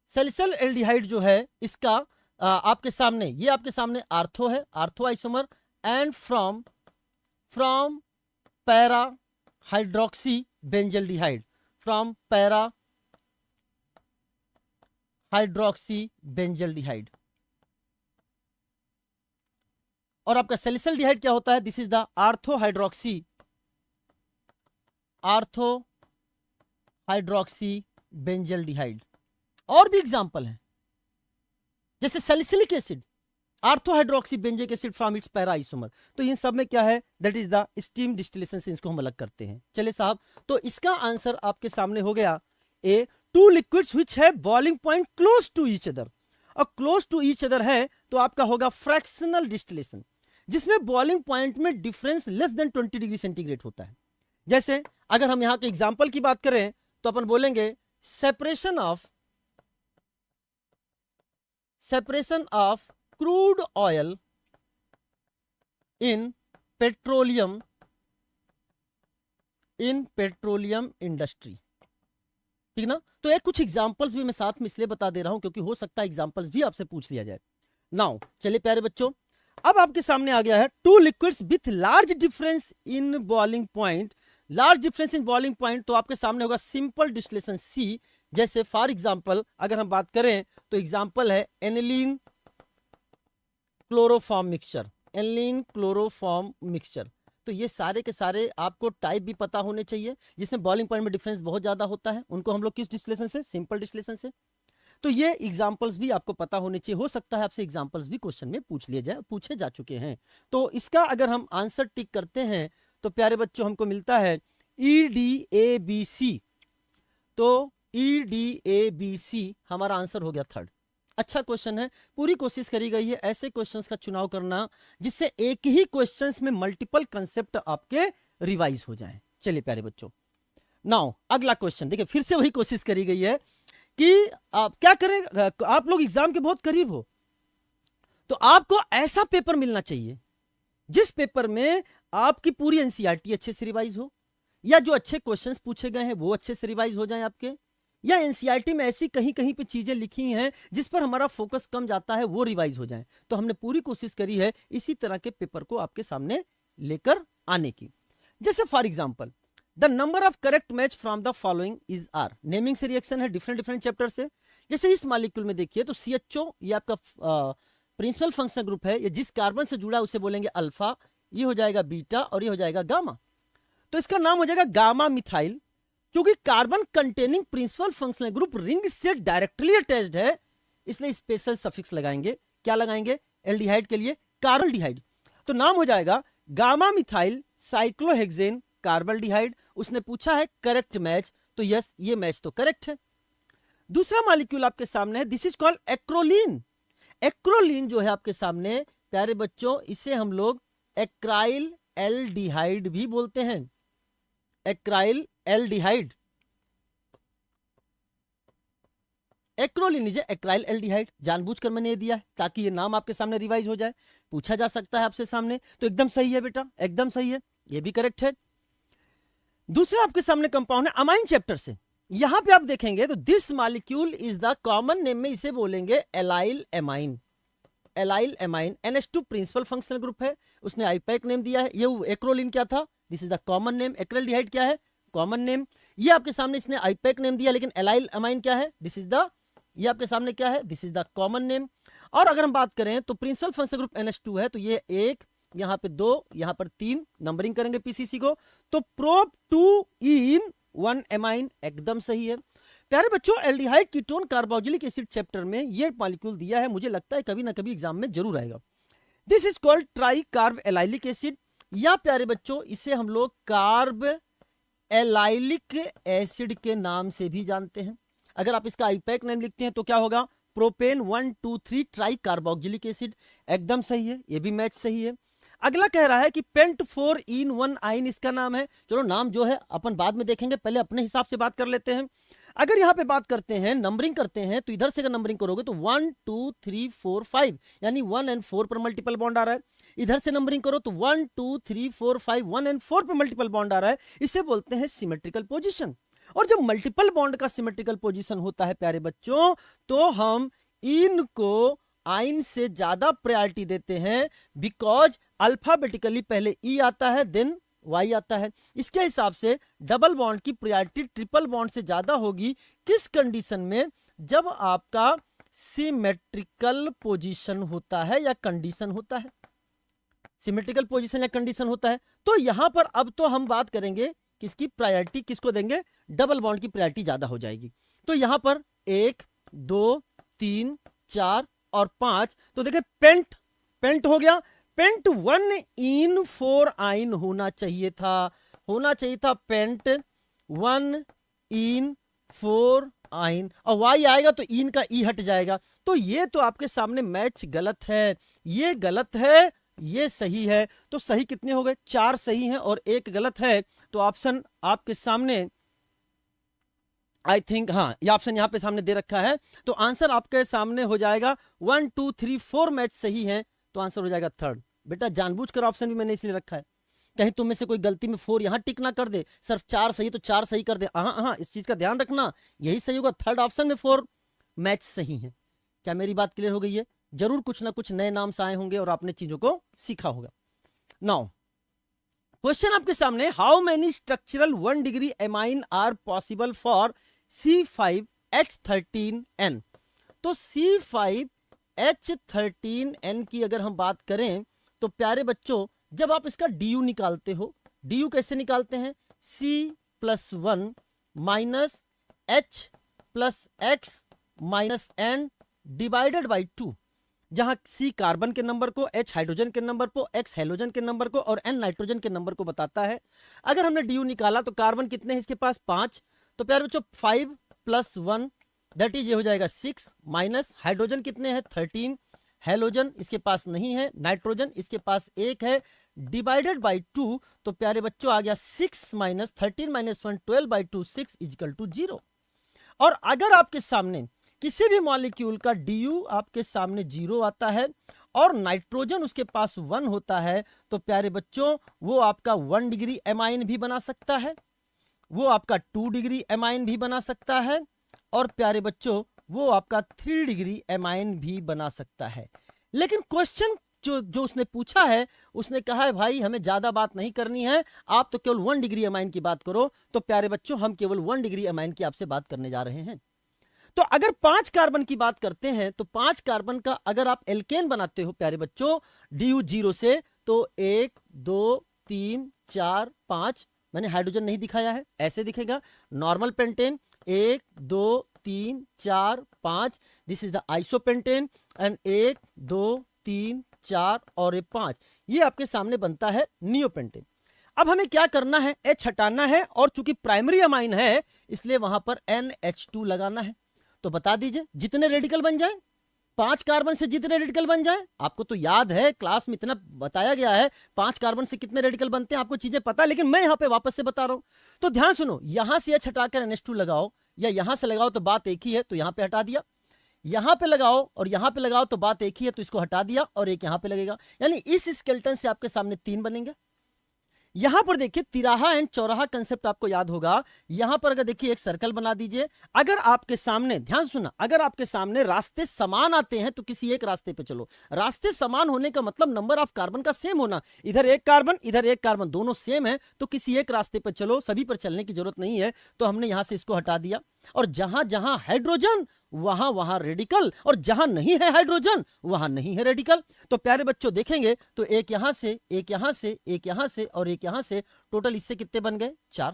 सैलिसिल्डिहाइड जो है इसका आपके सामने, ये आपके सामने आर्थो है, ortho isomer, and from para hydroxy benzaldehyde, from para hydroxy benzaldehyde. और आपका सैलिसिल्डिहाइड क्या होता है? This is the ortho hydroxy benzaldehyde. और भी एग्जांपल है, जैसे salicylic acid, ortho hydroxy benzoic acid from its para isomer. तो इन सब में क्या है? That is the steam distillation से इसको हम अलग करते हैं। चले साहब, तो इसका आंसर आपके सामने हो गया A, two liquids which have boiling point close to each other. और क्लोज टू ईच अदर है तो आपका होगा फ्रैक्शनल डिस्टिलेशन, जिसमें बॉइलिंग पॉइंट में difference less than 20 degree centigrade होता है। जैसे अगर हम यहां के एग्जांपल की बात करें तो अपन बोलेंगे separation of crude oil in petroleum industry. ठीक ना? तो एक कुछ एग्जांपल्स भी मैं साथ में इसलिए बता दे रहा हूं क्योंकि हो सकता है एग्जांपल्स भी आपसे पूछ लिया जाए। नाउ चलिए प्यारे बच्चों, अब आपके सामने आ गया है two liquids with large difference in boiling point. Large difference in boiling point तो आपके सामने होगा सिंपल डिस्टिलेशन सी। जैसे फॉर एग्जांपल अगर हम बात करें तो एग्जांपल है एनिलीन क्लोरोफॉर्म मिक्सचर। तो ये सारे के सारे आपको टाइप भी पता होने चाहिए, जिसमें बॉइलिंग पॉइंट में डिफरेंस बहुत ज्यादा होता है। उनको हम लोग किस डिस्टिलेशन से? सिंपल डिस्टिलेशन से। तो ये एग्जांपल्स भी आपको पता होने चाहिए। हो सकता है आपसे एग्जांपल्स भी क्वेश्चन में पूछे जा चुके हैं। तो इसका अगर हम आंसर टिक करते हैं तो प्यारे बच्चों हमको मिलता है EDABC। तो EDABC हमारा आंसर हो गया थर्ड। अच्छा क्वेश्चन है, पूरी कोशिश करी गई है ऐसे क्वेश्चंस का चुनाव करना जिससे एक ही क्वेश्चंस में मल्टीपल कंसेप्ट आपके रिवाइज हो जाएं। चलिए प्यारे बच्चों, नाउ अगला क्वेश्चन देखिए, फिर से वही कोशिश करी गई है कि आप क्या करें, आप लोग एग्जाम के बहुत करीब हो तो आपको ऐसा पेपर मिलना चाहिए जिस पेपर में आपकी पूरी एनसीईआरटी अच्छे से रिवाइज हो, या जो अच्छे क्वेश्चंस पूछे गए हैं वो अच्छे से रिवाइज हो जाएं आपके, या एनसीईआरटी में ऐसी कहीं कहीं पे चीजें लिखी हैं जिस पर हमारा फोकस कम जाता है, वो रिवाइज हो जाए। तो हमने पूरी कोशिश करी है इसी तरह के पेपर को आपके सामने लेकर आने की। जैसे for example, the number of correct match from the following is are. Naming से रिएक्शन है डिफरेंट डिफरेंट चैप्टर से। जैसे इस मॉलिक्यूल में देखिए तो CHO ये आपका प्रिंसिपल फंक्शनल ग्रुप है, ये जिस कार्बन से जुड़ा उसे बोलेंगे अल्फा, ये हो जाएगा बीटा और ये हो जाएगा गामा। तो इसका नाम हो जाएगा गामा मिथाइल। क्योंकि carbon containing principal functional group ring से डायरेक्टली अटैच्ड है, इसलिए स्पेशल सफिक्स लगाएंगे। क्या लगाएंगे? एल्डिहाइड के लिए कार्बल्डिहाइड। तो नाम हो जाएगा गामा मिथाइल साइक्लोहेक्सेन कार्बल्डिहाइड। उसने पूछा है करेक्ट मैच, तो यस ये मैच तो करेक्ट है। दूसरा मॉलिक्यूल आपके सामने है, this is called acrolein. Acrolein जो है आपके सामने प्यारे बच्चों, इसे हम लोग एक्राइल एल्डिहाइड भी बोलते हैं। एक्राइल एल्डिहाइड, एक्रोलीन इज एक्राइल एल्डिहाइड। जानबूझकर मैंने ये दिया है ताकि ये नाम आपके सामने रिवाइज हो जाए, पूछा जा सकता है आपसे सामने। तो एकदम सही है बेटा, एकदम सही है, ये भी करेक्ट है। दूसरा आपके सामने कंपाउंड है अमाइन चैप्टर से। यहां पे आप देखेंगे तो this molecule is the common name में इसे बोलेंगे allyl amine. Allyl amine NH2 principal functional group है, उसने आईपैक नेम दिया है। ये एक्रोलीन क्या था? This is the common name. Acraldehyde क्या है? Common name. ये आपके सामने इसने आईपैक नेम दिया, लेकिन एलाइल एमाइन क्या है? दिस इज द, ये आपके सामने क्या है? This is the common name. और अगर हम बात करें तो प्रिंसिपल फंक्शनल ग्रुप NH2 है, तो ये 1, यहाँ पे 2, यहाँ पर 3, नंबरिंग करेंगे PCC को। तो प्रोप 2 इन 1 एमाइन एकदम सही है। प्यारे बच्चों, aldehyde ketone carboxylic acid chapter में ये मॉलिक्यूल दिया है, मुझे लगता है कभी ना कभी एग्जाम में जरूर आएगा। This is called try carb allylic acid, या प्यारे बच्चों इसे हम लोग कार्ब एलाइलिक एसिड के नाम से भी जानते हैं। अगर आप इसका आईपैक नेम लिखते हैं तो क्या होगा? Propane 1, 2, 3 try carboxylic acid. एकदम सही है, ये भी मैच सही है। अगला कह रहा है कि पेंट 4 इन 1 आइन इसका नाम है। चलो नाम जो है अपन बाद में देखेंगे, पहले अपने हिसाब से बात कर लेते हैं। अगर यहाँ पे बात करते हैं, नंबरिंग करते हैं, तो इधर से अगर नंबरिंग करोगे तो 1, 2, 3, 4, 5 यानी 1 और 4 पर मल्टीपल बॉन्ड आ रहा है। इधर से नंबरिंग करो तो 1, 2, 3, 4, 5 1 और 4 पर मल्टीपल बॉन्ड आ रहा है। इसे बोलते हैं सिमेट्रिकल पोजिशन। और जब मल्टीपल बॉन्ड का सिमेट्रिकल पोजिशन होता है प्यारे बच्चों, तो हम इनको आइन से ज्यादा प्रायोरिटी देते हैं, बिकॉज अल्फाबेटिकली पहले ई आता है देन वाई आता है। इसके हिसाब से डबल बॉन्ड की प्रायोरिटी ट्रिपल बॉन्ड से ज्यादा होगी। किस कंडीशन में? जब आपका सिमेट्रिकल पोजीशन होता है या कंडीशन होता है। सिमेट्रिकल पोजीशन या कंडीशन होता है। तो यहां पर अब तो हम बात करेंगे किसकी प्रायोरिटी, किसको देंगे? डबल बॉन्ड की प्रायोरिटी ज्यादा हो जाएगी। तो यहां पर 1, 2, 3, 4 और 5, तो देखिए पेंट हो गया। पेंट 1 इन 4 आइन होना चाहिए था पेंट 1 इन 4 आइन, और वाई आएगा तो इन का ई हट जाएगा। तो ये तो आपके सामने मैच गलत है, ये गलत है, ये सही है। तो सही कितने हो गए? 4 सही हैं और 1 गलत है। तो ऑप्शन आपके सामने आई थिंक, हाँ ये ऑप्शन यहाँ पे सामने दे रखा है। तो आंसर आपके सामने हो जाएगा 1, 2, 3, 4 मैच सही है, तो आंसर हो जाएगा 3rd। बेटा जानबूझकर ऑप्शन भी मैंने इसलिए रखा है, कहीं तुम में से कोई गलती में 4 यहाँ टिक ना कर दे, सिर्फ 4 सही तो 4 सही कर दे। हाँ, इस चीज का ध्यान रखना, यही सही होगा। 3rd ऑप्शन में 4 मैच सही है। क्या मेरी बात क्लियर हो गई है? जरूर कुछ ना कुछ नए नाम से आए होंगे और आपने चीजों को सीखा होगा। नाउ क्वेश्चन आपके सामने, how many structural 1 degree amine are possible for C5H13N। तो C5H13N की अगर हम बात करें तो प्यारे बच्चों, जब आप इसका DU निकालते हो, DU कैसे निकालते हैं? C+1 minus H+X minus N divided by 2, जहां C कार्बन के नंबर को, H हाइड्रोजन के नंबर को, X हेलोजन के नंबर को और N नाइट्रोजन के नंबर को बताता है। अगर हमने DU निकाला तो कार्बन कितने हैं इसके पास? 5। तो प्यारे बच्चों 5+1 दैट इज ये हो जाएगा 6, माइनस हाइड्रोजन कितने हैं? 13, हेलोजन इसके पास नहीं है, नाइट्रोजन इसके पास 1 है, डिवाइडेड बाई 2। तो प्यारे बच्चों आ गया 6 माइनस 13 माइनस 1 12/2 6 इजिकल टू 0। और अगर आपके सामने किसी भी मॉलिक्यूल का DU आपके सामने 0 आता है और नाइट्रोजन उसके पास 1 होता है, तो प्यारे बच्चों वो आपका 1 डिग्री एमाइन भी बना सकता है, वो आपका 2 डिग्री एमाइन भी बना सकता है, और प्यारे बच्चों वो आपका 3 डिग्री एमाइन भी बना सकता है। लेकिन क्वेश्चन जो उसने पूछा है, उसने कहा है भाई हमें ज्यादा बात नहीं करनी है, आप तो केवल 1 डिग्री एमाइन की बात करो। तो प्यारे बच्चों हम केवल 1 डिग्री एमाइन की आपसे बात करने जा रहे हैं। तो अगर 5 कार्बन की बात करते हैं तो 5 कार्बन का अगर आप एल्केन बनाते हो प्यारे बच्चों DU 0 से, तो 1 2 3 4 5, मैंने हाइड्रोजन नहीं दिखाया है, ऐसे दिखेगा normal pentane 1 2 3 4 5, this is the isopentane and 1 2 3 4 और 5, ये आपके सामने बनता है नियोपेंटेन। अब हमें क्या करना है, H हटाना है और चूंकि प्राइमरी अमाइन है इसलिए वहां पर NH2 लगाना है। तो बता दीजिए जितने रेडिकल बन जाए, 5 कार्बन से जितने रेडिकल बन जाए, आपको तो याद है क्लास में इतना बताया गया है 5 कार्बन से कितने रेडिकल बनते हैं, आपको चीजें पता है, लेकिन मैं यहां पे वापस से बता रहा हूं। तो ध्यान सुनो, यहां से H हटाकर NH2 लगाओ या यहां से लगाओ तो बात एक ही है, तो यहां पे हटा दिया, यहां पे लगाओ और यहां पे लगाओ तो बात एक ही है, तो इसको हटा दिया और एक यहां पे लगेगा, यानी इस स्केलेटन से आपके सामने 3 बनेंगे। यहां पर देखिए तिराहा एंड चौराहा कंसेप्ट आपको याद होगा। यहां पर अगर देखिए एक सर्कल बना दीजिए, अगर आपके सामने, ध्यान सुना, अगर आपके सामने रास्ते समान आते हैं तो किसी एक रास्ते पे चलो। रास्ते समान होने का मतलब नंबर ऑफ कार्बन का सेम होना, इधर एक कार्बन इधर एक कार्बन दोनों सेम है तो किसी एक रास्ते पर चलो, सभी पर चलने की जरूरत नहीं है। तो हमने यहां से इसको हटा दिया और जहां जहां हाइड्रोजन वहां वहां रेडिकल, और जहां नहीं है हाइड्रोजन वहां नहीं है रेडिकल। तो प्यारे बच्चों देखेंगे तो एक यहां से एक यहां से एक यहां से और एक यहां से, टोटल इससे कितने बन गए 4।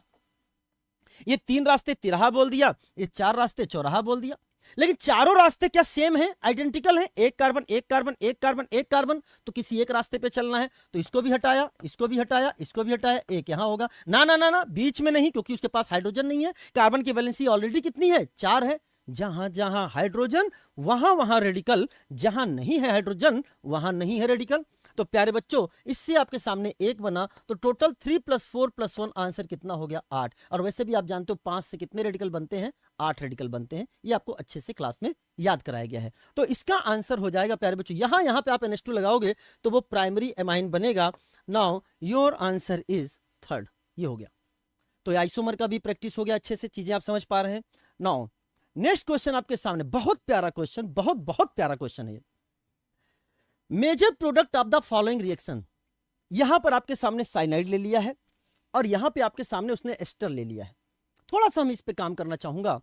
ये 3 रास्ते तिराहा बोल दिया, ये 4 रास्ते चौराहा बोल दिया। लेकिन चारों रास्ते क्या सेम है, आइडेंटिकल है, एक कार्बन एक कार्बन एक कार्बन एक कार्बन, तो किसी एक रास्ते पे चलना है। तो इसको भी हटाया, इसको भी हटाया, इसको भी हटाया, एक यहां होगा, ना ना ना ना बीच में नहीं, क्योंकि उसके पास हाइड्रोजन नहीं है। कार्बन की वैलेंसी ऑलरेडी कितनी है, 4 है। जहां जहां हाइड्रोजन वहां वहां रेडिकल, जहां नहीं है हाइड्रोजन वहां नहीं है रेडिकल। तो प्यारे बच्चों इससे आपके सामने 1 बना, तो टोटल 3 + 4 + 1 आंसर कितना हो गया 8। और वैसे भी आप जानते हो 5 से कितने रेडिकल बनते हैं, 8 रेडिकल बनते हैं, ये आपको अच्छे से क्लास में याद कराया गया है। तो इसका आंसर हो जाएगा प्यारे बच्चों, यहां पे आप NH2 लगाओगे तो वो प्राइमरी एमाइन बनेगा। Now your answer is 3rd, ये हो गया। तो आइसोमर का भी प्रैक्टिस हो गया, अच्छे से चीजें आप समझ पा रहे हैं। नाउ नेक्स्ट क्वेश्चन आपके सामने, बहुत प्यारा क्वेश्चन, बहुत बहुत प्यारा क्वेश्चन है। Major product of the following reaction, यहां पर आपके सामने साइनाइड ले लिया है और यहां पे आपके सामने उसने एस्टर ले लिया है। थोड़ा सा हम इस पे काम करना चाहूंगा।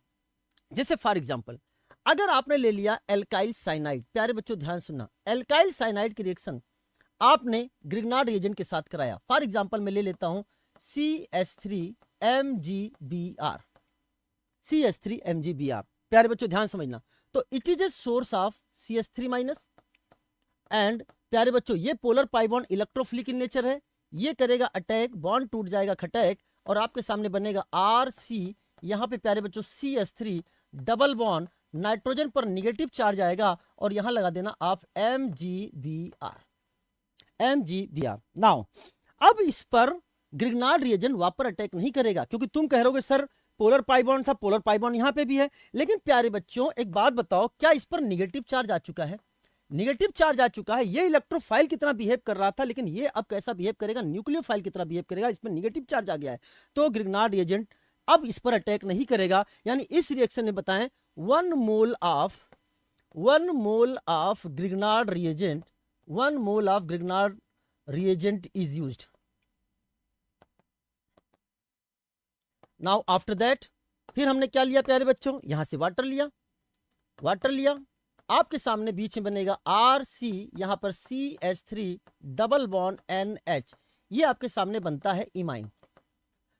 जैसे फॉर एग्जांपल अगर आपने ले लिया एल्काइल साइनाइड, प्यारे बच्चों ध्यान सुनना, एल्काइल साइनाइड की रिएक्शन आपने ग्रिग्नार्ड रिएजेंट के साथ कराया। फॉर एग्जांपल मैं ले लेता हूं CH3MgBr, CH3MgBr, प्यारे बच्चों ध्यान समझना। तो it is a source of CH3- and प्यारे बच्चों ये polar pi bond electrophilic in nature है, ये करेगा अटैक, बॉन्ड टूट जाएगा खटैक और आपके सामने बनेगा RC। यहां पे प्यारे बच्चों CH3 डबल बॉन्ड, नाइट्रोजन पर निगेटिव चार्ज आएगा और यहां लगा देना आप MgBr। नाउ अब इस पर ग्रिग्नार्ड रिएजेंट वापर अटैक नहीं करेगा, क्योंकि तुम कह रहोगे सर पोलर पाई बॉन्ड था, पोलर पाई बॉन्ड यहां पे भी है। लेकिन प्यारे बच्चों एक बात बताओ, क्या इस पर निगेटिव चार्ज आ चुका है, निगेटिव चार्ज आ चुका है। ये इलेक्ट्रोफाइल की तरह बिहेव कर रहा था, लेकिन ये अब कैसा बिहेव करेगा, न्यूक्लियोफाइल की तरह बिहेव करेगा, इसमें निगेटिव चार्ज आ गया है। तो ग्रिग्नार्ड रिएजेंट अब इस पर अटैक नहीं करेगा, यानी इस रिएक्शन में बताएं 1 mole of Grignard reagent, 1 mole of Grignard reagent is used. Now after that फिर हमने क्या लिया प्यारे बच्चों, यहां से वाटर लिया, वाटर लिया, आपके सामने बीच में बनेगा RC, यहां पर CH3 डबल बॉन्ड NH, ये आपके सामने बनता है इमाइन।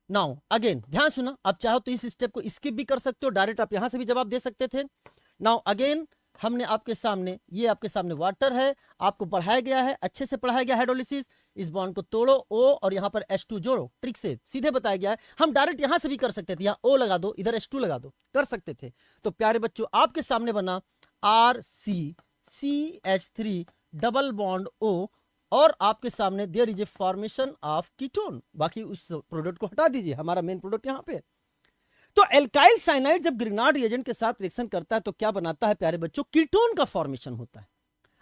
नाउ अगेन ध्यान सुना, आप चाहो तो इस स्टेप को स्किप भी कर सकते हो, डायरेक्ट आप यहां से भी जवाब दे सकते थे। नाउ अगेन हमने आपके सामने, ये आपके सामने वाटर है, आपको पढ़ाया गया है, अच्छे से पढ़ाया गया हाइड्रोलिसिस, इस बॉन्ड को तोड़ो O और यहाँ पर H2 जोड़ो, ट्रिक से सीधे बताया गया है। हम डायरेक्ट यहां से भी कर सकते थे, यहाँ O लगा दो इधर H2 लगा दो, कर सकते थे। तो प्यारे बच्चों आपके सामने बना RC CH3 double bond O और आपके सामने there is a formation of ketone. बाकी उस प्रोडक्ट को हटा दीजिए, हमारा मेन प्रोडक्ट यहाँ पे। तो एल्काइल साइनाइड जब ग्रिग्नार्ड रिएजेंट के साथ रिएक्शन करता है तो क्या बनाता है प्यारे बच्चों, कीटोन का फॉर्मेशन होता है।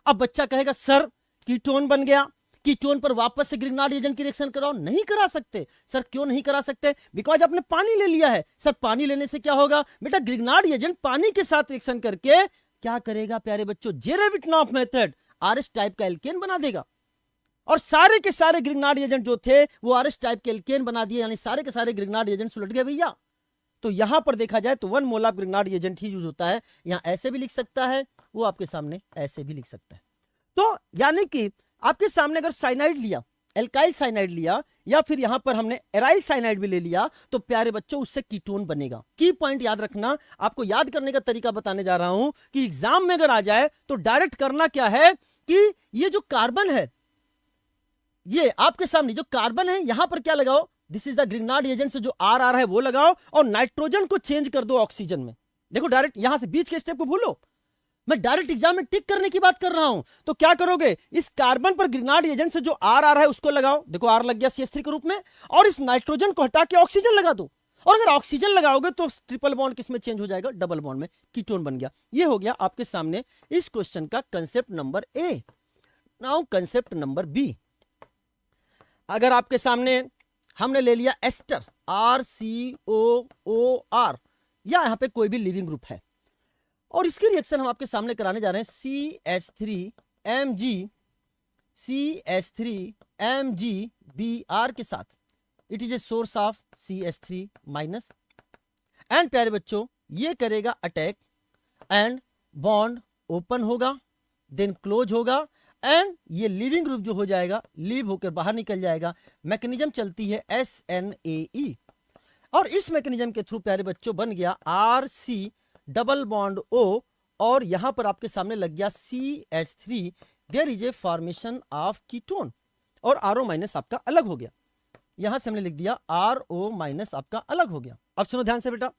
अब बच्चा कहेगा सर कीटोन बन गया, कीटोन पर वापस से ग्रिग्नार्ड एजेंट की रिएक्शन कराओ, नहीं करा सकते। सर क्यों नहीं करा सकते? बिकॉज आपने पानी ले लिया है। सर पानी लेने से क्या होगा बेटा? ग्रिग्नार्ड एजेंट पानी के साथ रिएक्शन करके क्या करेगा प्यारे बच्चों? जेरेविटनॉफ मेथड आरएच टाइप का एल्केन बना देगा, और सारे के सारे ग्रिग्नार्ड एजेंट जो थे वो आरएच टाइप के एल्केन बना दिए, यानी सारे के सारे ग्रिग्नार्ड एजेंट उलट गए भैया। तो यहां पर देखा जाए तो 1 mole of Grignard agent he use होता है। यहां ऐसे भी लिख सकता है, वो आपके सामने ऐसे भी लिख सकता है। तो यानी कि आपके सामने अगर साइनाइड लिया, एल्काइल साइनाइड लिया, या फिर यहां पर हमने एराइल साइनाइड भी ले लिया, तो प्यारे बच्चों उससे कीटोन बनेगा। की पॉइंट याद रखना, आपको याद करने का तरीका बताने जा रहा हूं कि एग्जाम में अगर आ जाए तो डायरेक्ट करना क्या है कि ये जो कार्बन है, ये आपके सामने जो कार्बन है, यहां पर क्या लगाओ? This is the Grignard agent से जो आर आ रहा है वो लगाओ, और नाइट्रोजन को चेंज कर दो ऑक्सीजन में। देखो डायरेक्ट यहां से बीच के स्टेप को भूलो, मैं डायरेक्ट एग्जाम में टिक करने की बात कर रहा हूं। तो क्या करोगे? इस कार्बन पर ग्रिग्नार्ड एजेंट से जो आर आ रहा है उसको लगाओ, देखो आर लग गया CH3 के रूप में, और इस नाइट्रोजन को हटा के ऑक्सीजन लगा दो। और अगर ऑक्सीजन लगाओगे तो ट्रिपल बॉन्ड किसमें चेंज हो जाएगा? डबल बॉन्ड में, कीटोन बन गया। ये हो गया आपके सामने इस क्वेश्चन का concept number A. Now concept number B, अगर आपके सामने हमने ले लिया एस्टर RCOOR, या यहां पे कोई भी लिविंग ग्रुप है, और इसकी रिएक्शन हम आपके सामने कराने जा रहे हैं CH3MgBr के साथ। It is a source of CH3 minus, and प्यारे बच्चों ये करेगा अटैक, एंड बॉन्ड ओपन होगा, देन क्लोज होगा, एंड ये लिविंग ग्रुप जो हो जाएगा, लीव होकर बाहर निकल जाएगा। मैकेनिज्म चलती है SNAE, और इस मैकेनिज्म के थ्रू प्यारे बच्चों बन गया RC डबल बॉन्ड O, और यहां पर आपके सामने लग गया CH3। There is a formation of ketone, और RO माइनस आपका अलग हो गया। यहां से हमने लिख दिया RO माइनस आपका अलग हो गया। अब सुनो ध्यान से बेटा,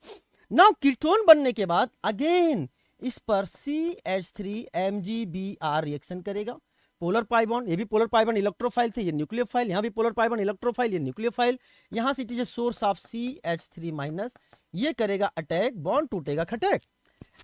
नाउ कीटोन बनने के बाद अगेन इस पर CH3MgBr रिएक्शन करेगा। पोलर पाई बॉन्ड, ये भी पोलर पाई बॉन्ड इलेक्ट्रोफाइल थे, ये न्यूक्लियोफाइल, यहां भी पोलर पाई बॉन्ड इलेक्ट्रोफाइल, ये न्यूक्लियोफाइल। यहां से it is a source of CH3 minus, ये करेगा अटैक, बॉन्ड टूटेगा खटैक,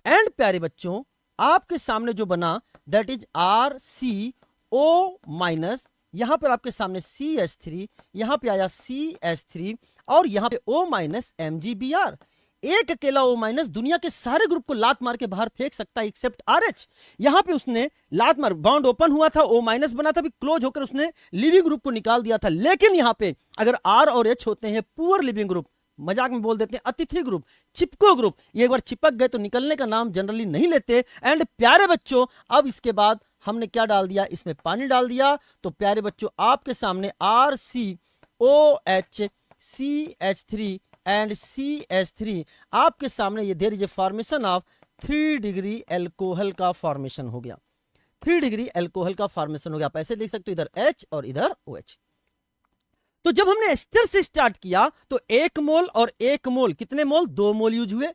एंड प्यारे बच्चों आपके सामने जो बना दैट इज RCO माइनस। यहां पर आपके सामने CH3, यहां पे आया CH3, और यहां पे O माइनस MgBr। एक अकेला O माइनस दुनिया के सारे ग्रुप को लात मार के बाहर फेंक सकता है एक्सेप्ट RH। यहां पे उसने लात मार, बॉन्ड ओपन हुआ था, O माइनस बना था, भी क्लोज होकर उसने लिविंग ग्रुप को निकाल दिया था। लेकिन यहां पे अगर R और H होते हैं पुअर लिविंग ग्रुप, मजाक में बोल देते हैं अतिथि ग्रुप, चिपको ग्रुप, ये एक बार चिपक गए तो निकलने का नाम जनरली नहीं लेते। एंड प्यारे बच्चों अब इसके बाद हमने क्या डाल दिया? इसमें पानी डाल दिया। तो प्यारे बच्चों आपके सामने RCOH CH3 एंड CH3 आपके सामने ये there is a formation of 3 degree alcohol का फॉर्मेशन हो गया। 3 डिग्री एल्कोहल का फॉर्मेशन हो गया। आप ऐसे देख सकते हो, इधर H और इधर OH। तो जब हमने एस्टर से स्टार्ट किया तो 1 मोल और 1 मोल, कितने मोल? 2 मोल यूज हुए,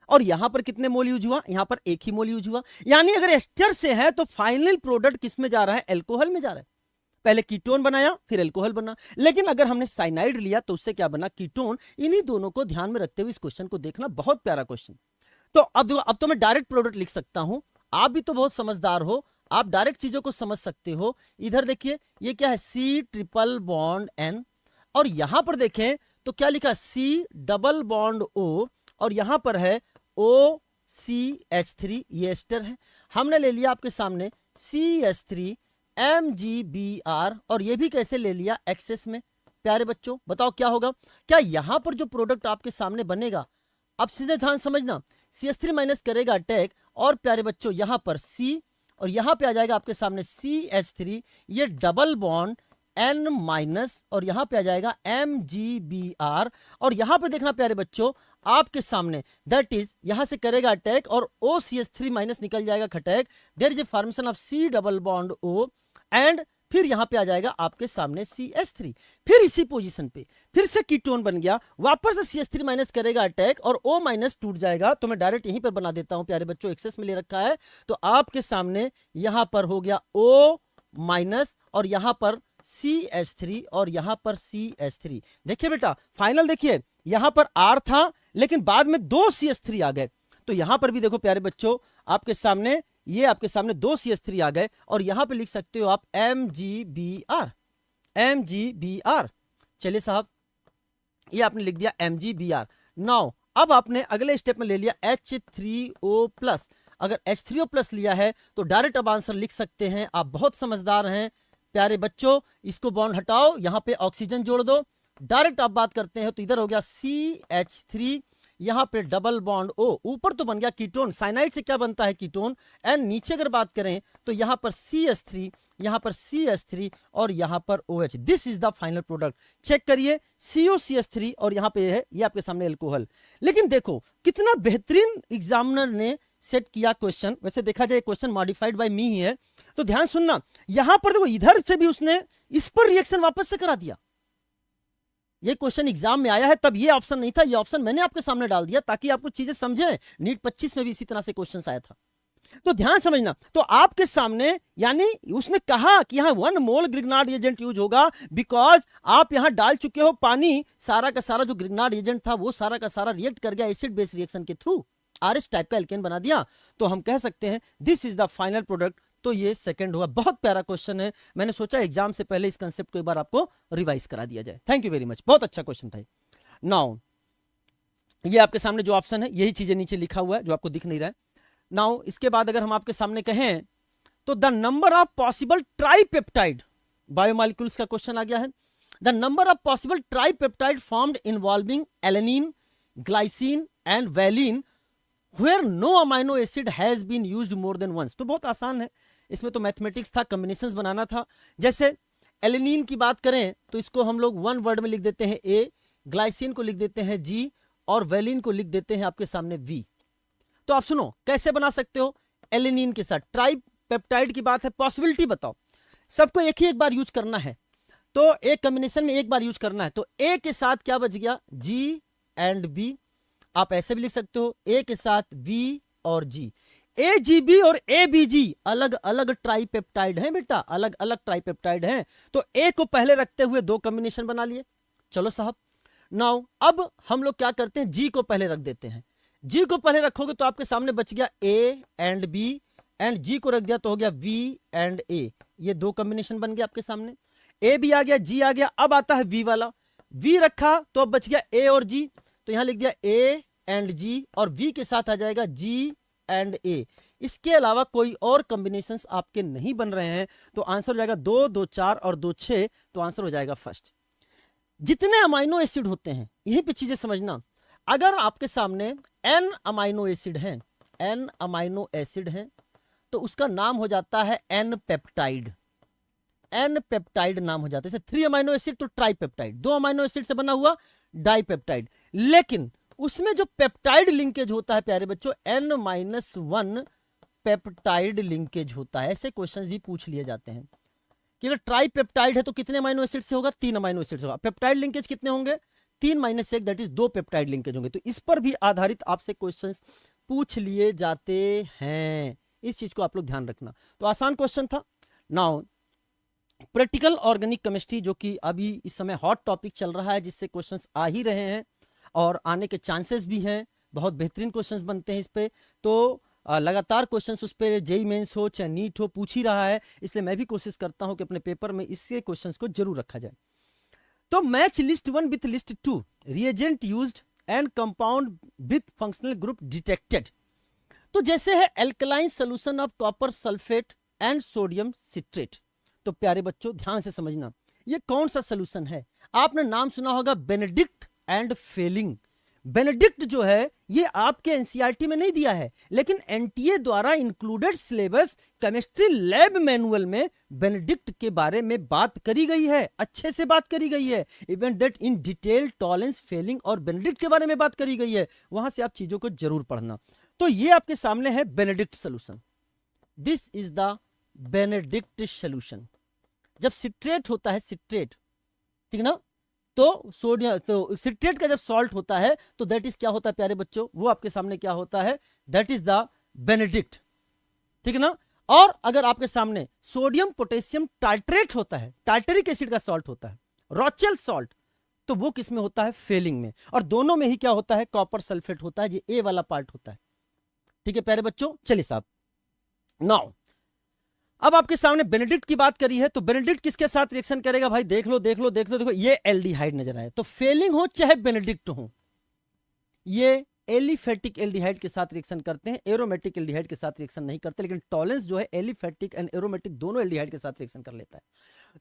और यहां पर कितने मोल यूज हुआ? यहां पर 1 ही मोल यूज हुआ। यानी अगर एस्टर से है तो फाइनल प्रोडक्ट किस में जा रहा है? एल्कोहल में जा रहा है। पहले कीटोन बनाया फिर एल्कोहल बना। लेकिन अगर हमने साइनाइड लिया तो उससे क्या बना? कीटोन। इन्हीं दोनों को ध्यान में रखते हुए इस क्वेश्चन को देखना, बहुत प्यारा क्वेश्चन। तो अब देखो, अब तो मैं डायरेक्ट प्रोडक्ट लिख सकता हूं। आप भी तो बहुत समझदार हो, आप डायरेक्ट चीजों को समझ सकते हो। इधर देखिए ये क्या है? C ट्रिपल बॉन्ड N, और यहां पर देखें तो क्या लिखा? C डबल बॉन्ड O, और यहां पर है OCH3, ये एस्टर है। हमने ले लिया आपके सामने CH3 MgBr, और ये भी कैसे ले लिया? एक्सेस में। प्यारे बच्चों बताओ क्या होगा? क्या यहां पर जो प्रोडक्ट आपके सामने बनेगा, अब सीधे ध्यान समझना, CH3 माइनस करेगा अटैक, और प्यारे बच्चों यहां पर C, और यहां पे आ जाएगा आपके सामने CH3, ये डबल बॉन्ड N माइनस, और यहां पे आ जाएगा MgBr, और यहां पर देखना प्यारे बच्चों आपके सामने दैट इज यहां से करेगा अटैक, और OCH3 माइनस निकल जाएगा खटैक। There is a formation of C double bond O, and फिर यहां पे आ जाएगा आपके सामने CH3। फिर इसी पोजीशन पे फिर से कीटोन बन गया, वापस से CH3 माइनस करेगा अटैक, और O माइनस टूट जाएगा। तो मैं डायरेक्ट यहीं पर बना देता हूं प्यारे बच्चों, एक्सेस में ले रखा है। तो आपके सामने यहां पर हो गया O माइनस, और यहां पर CH3, और यहां पर CH3। देखिए बेटा फाइनल, देखिए यहां पर R था लेकिन बाद में 2 CH3 आ गए। तो यहां पर भी देखो प्यारे बच्चों आपके सामने, ये आपके सामने 2 CH3 आ गए, और यहां पे लिख सकते हो आप MgBr। MgBr। चलिए साहब, ये आपने लिख दिया MgBr। नाउ अब आपने अगले स्टेप में ले लिया H3O+। अगर H3O+ लिया है तो डायरेक्ट अब आंसर लिख सकते हैं। आप बहुत समझदार हैं प्यारे बच्चों। इसको बॉन्ड हटाओ, यहाँ पे ऑक्सीजन जोड़ दो, डायरेक्ट आप बात करते हैं तो इधर हो गया CH3, यहाँ पे डबल बॉन्ड O, ऊपर तो बन गया कीटोन। साइनाइड से क्या बनता है? कीटोन। एंड नीचे अगर बात करें तो यहाँ पर CH3, यहाँ पर CH3 और यहाँ पर OH। This is the final product. Check करिए, COCH3 और यहाँ पे है ये आपके सामने एल्कोहल। लेकिन देखो कितना बेहतरीन एग्जामिनर ने सेट किया क्वेश्चन। वैसे देखा जाए क्वेश्चन मॉडिफाइड बाय मी ही है, तो ध्यान सुनना। यहां पर देखो इधर से भी उसने इस पर रिएक्शन वापस से करा दिया। ये क्वेश्चन एग्जाम में आया है, तब ये ऑप्शन नहीं था, ये ऑप्शन मैंने आपके सामने डाल दिया ताकि आपको चीजें समझे। नीट 25 में भी इसी तरह से क्वेश्चन आया था, तो ध्यान समझना। तो आपके सामने यानी उसने कहा कि यहां 1 मोल ग्रिग्नार्ड एजेंट यूज होगा, बिकॉज आप यहां डाल चुके हो पानी। सारा का सारा जो ग्रिग्नार्ड एजेंट था वो सारा का सारा रिएक्ट कर गया एसिड बेस रिएक्शन के थ्रू, आरएच टाइप का एल्केन बना दिया। तो हम कह सकते हैं this is the final product. तो ये सेकंड हुआ। बहुत प्यारा क्वेश्चन है, मैंने सोचा एग्जाम से पहले इस कंसेप्ट को एक बार आपको रिवाइज करा दिया जाए। थैंक यू वेरी मच, बहुत अच्छा क्वेश्चन था। नाउ ये आपके सामने जो ऑप्शन है यही चीजें नीचे लिखा हुआ है जो आपको दिख नहीं रहा है। नाउ इसके बाद अगर हम आपके सामने कहें तो the number of possible tripeptide, biomolecules का क्वेश्चन आ गया है। The number of possible tripeptide formed involving alanine, glycine and valine where no amino acid has been used more than once। तो बहुत आसान है, इसमें तो मैथमेटिक्स था, कॉम्बिनेशंस बनाना था। जैसे एलेनिन की बात करें तो इसको हम लोग 1 वर्ड में लिख देते हैं A, ग्लाइसिन को लिख देते हैं G और वैलिन को लिख देते हैं आपके सामने V। तो आप सुनो कैसे बना सकते हो एलेनिन के साथ। ट्राइपेप्टाइड की बात है, पॉसिबिलिटी बताओ। सबको एक ही एक बार यूज करना है, तो एक कॉम्बिनेशन में एक बार यूज करना है। तो A के साथ क्या बच गया? G and B। आप ऐसे भी लिख सकते हो A के साथ V और G। AGB और ABG अलग अलग ट्राइपेप्टाइड हैं बेटा, अलग अलग ट्राइपेप्टाइड हैं। तो A को पहले रखते हुए 2 कॉम्बिनेशन बना लिए। चलो साहब, नाउ अब हम लोग क्या करते हैं, G को पहले रख देते हैं। G को पहले रखोगे तो आपके सामने बच गया A and B, and G को रख दिया तो हो गया V एंड A। ये 2 कॉम्बिनेशन बन गया आपके सामने। A भी आ गया, G आ गया। अब आता है V वाला। V रखा तो अब बच गया A और G, तो यहां लिख दिया A एंड G और V के साथ आ जाएगा G एंड A। इसके अलावा कोई और कॉम्बिनेशंस आपके नहीं बन रहे हैं। तो आंसर हो जाएगा 2, 2, 4 और 2, 6। तो आंसर हो जाएगा फर्स्ट। जितने अमाइनो एसिड होते हैं यहीं पे चीजें समझना। अगर आपके सामने N अमाइनो एसिड हैं, N अमाइनो एसिड हैं, तो उसका नाम हो जाता है N पेप्टाइड। N पेप्टाइड नाम हो जाता है। जैसे 3 अमाइनो एसिड तो ट्राइपेप्टाइड, 2 अमाइनो एसिड से बना हुआ डाइपेप्टाइड। लेकिन उसमें जो पेप्टाइड लिंकेज होता है प्यारे बच्चों, N-1 पेप्टाइड लिंकेज होता है। ऐसे क्वेश्चंस भी पूछ लिए जाते हैं कि अगर ट्राइपेप्टाइड है तो कितने अमाइनो एसिड से होगा? 3 अमाइनो एसिड से होगा। पेप्टाइड लिंकेज कितने होंगे? 3 - 1 दैट इज 2 पेप्टाइड लिंकेज होंगे। तो इस पर भी आधारित आपसे क्वेश्चंस पूछ लिए जाते हैं। इस चीज को आप लोग ध्यान रखना। तो आसान क्वेश्चन था। नाउ प्रैक्टिकल ऑर्गेनिक केमिस्ट्री जो कि अभी इस समय हॉट टॉपिक चल रहा है, जिससे क्वेश्चंस आ ही रहे हैं और आने के चांसेस भी हैं। बहुत बेहतरीन क्वेश्चंस बनते हैं इस पे। तो लगातार क्वेश्चंस उस पर जेईई मेंस हो चाहे नीट हो पूछ ही रहा है, इसलिए मैं भी कोशिश करता हूं कि अपने पेपर में इससे क्वेश्चंस को जरूर रखा जाए। तो match list 1 with list 2, reagent used and compound with functional group detected. तो जैसे है alkaline solution of copper sulphate and sodium citrate. तो प्यारे बच्चों ध्यान से समझना, ये कौन सा सोल्यूशन है? आपने नाम सुना होगा बेनेडिक्ट एंड फेलिंग। बेनेडिक्ट जो है ये आपके एनसीईआरटी में नहीं दिया है, लेकिन एनटीए द्वारा included syllabus chemistry lab manual में बेनेडिक्ट के बारे में बात करी गई है, अच्छे से बात करी गई है। Even that in detail Tollens, Fehling और बेनेडिक्ट के बारे में बात करी गई है। वहां से आप चीजों को जरूर पढ़ना। तो ये आपके सामने है Benedict solution. This is the Benedict solution. जब सिट्रेट होता है, सिट्रेट, ठीक ना, तो सोडियम, तो सिट्रेट का जब सॉल्ट होता है तो दैट इज क्या होता है प्यारे बच्चों? वो आपके सामने क्या होता है? दैट इज द बेनेडिक्ट, ठीक ना। और अगर आपके सामने सोडियम पोटेशियम टार्ट्रेट होता है, टार्टरिक एसिड का सॉल्ट होता है, रॉचेल सॉल्ट, तो वो किस में होता है? फेलिंग में। और दोनों में ही क्या होता है? कॉपर सल्फेट होता है। ये ए वाला पार्ट होता है, ठीक है प्यारे बच्चों। चलिए साहब, नाउ अब आपके सामने बेनेडिक्ट की बात करी है, तो बेनेडिक्ट किसके साथ रिएक्शन करेगा भाई? देख लो देख लो देख लो, देखो ये एल्डिहाइड नजर आए, तो फेलिंग हो चाहे बेनेडिक्ट हो, ये एलिफेटिक एल्डिहाइड के साथ रिएक्शन करते हैं, एरोमेटिक एल्डिहाइड के साथ रिएक्शन नहीं करते। लेकिन टॉलेंस जो है एलिफेटिक एंड एरोमेटिक दोनों एल्डिहाइड के साथ रिएक्शन कर लेता है।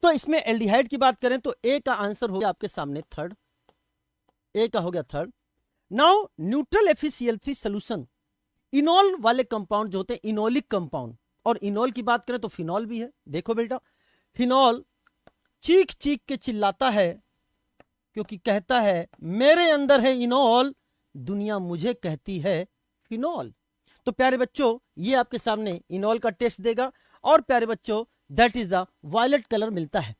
तो इसमें एल्डिहाइड की बात करें तो ए का आंसर हो गया आपके सामने थर्ड, ए का हो गया third. Now neutral FeCl3 solution, इनॉल वाले कंपाउंड जो होते हैं इनोलिक कंपाउंड, और इनॉल की बात करें तो फिनॉल भी है। देखो बेटा, फिनॉल चीख चीख के चिल्लाता है क्योंकि कहता है मेरे अंदर है इनॉल, दुनिया मुझे कहती है फिनॉल। तो प्यारे बच्चों ये आपके सामने इनॉल का टेस्ट देगा, और प्यारे बच्चों that is the violet colour मिलता है।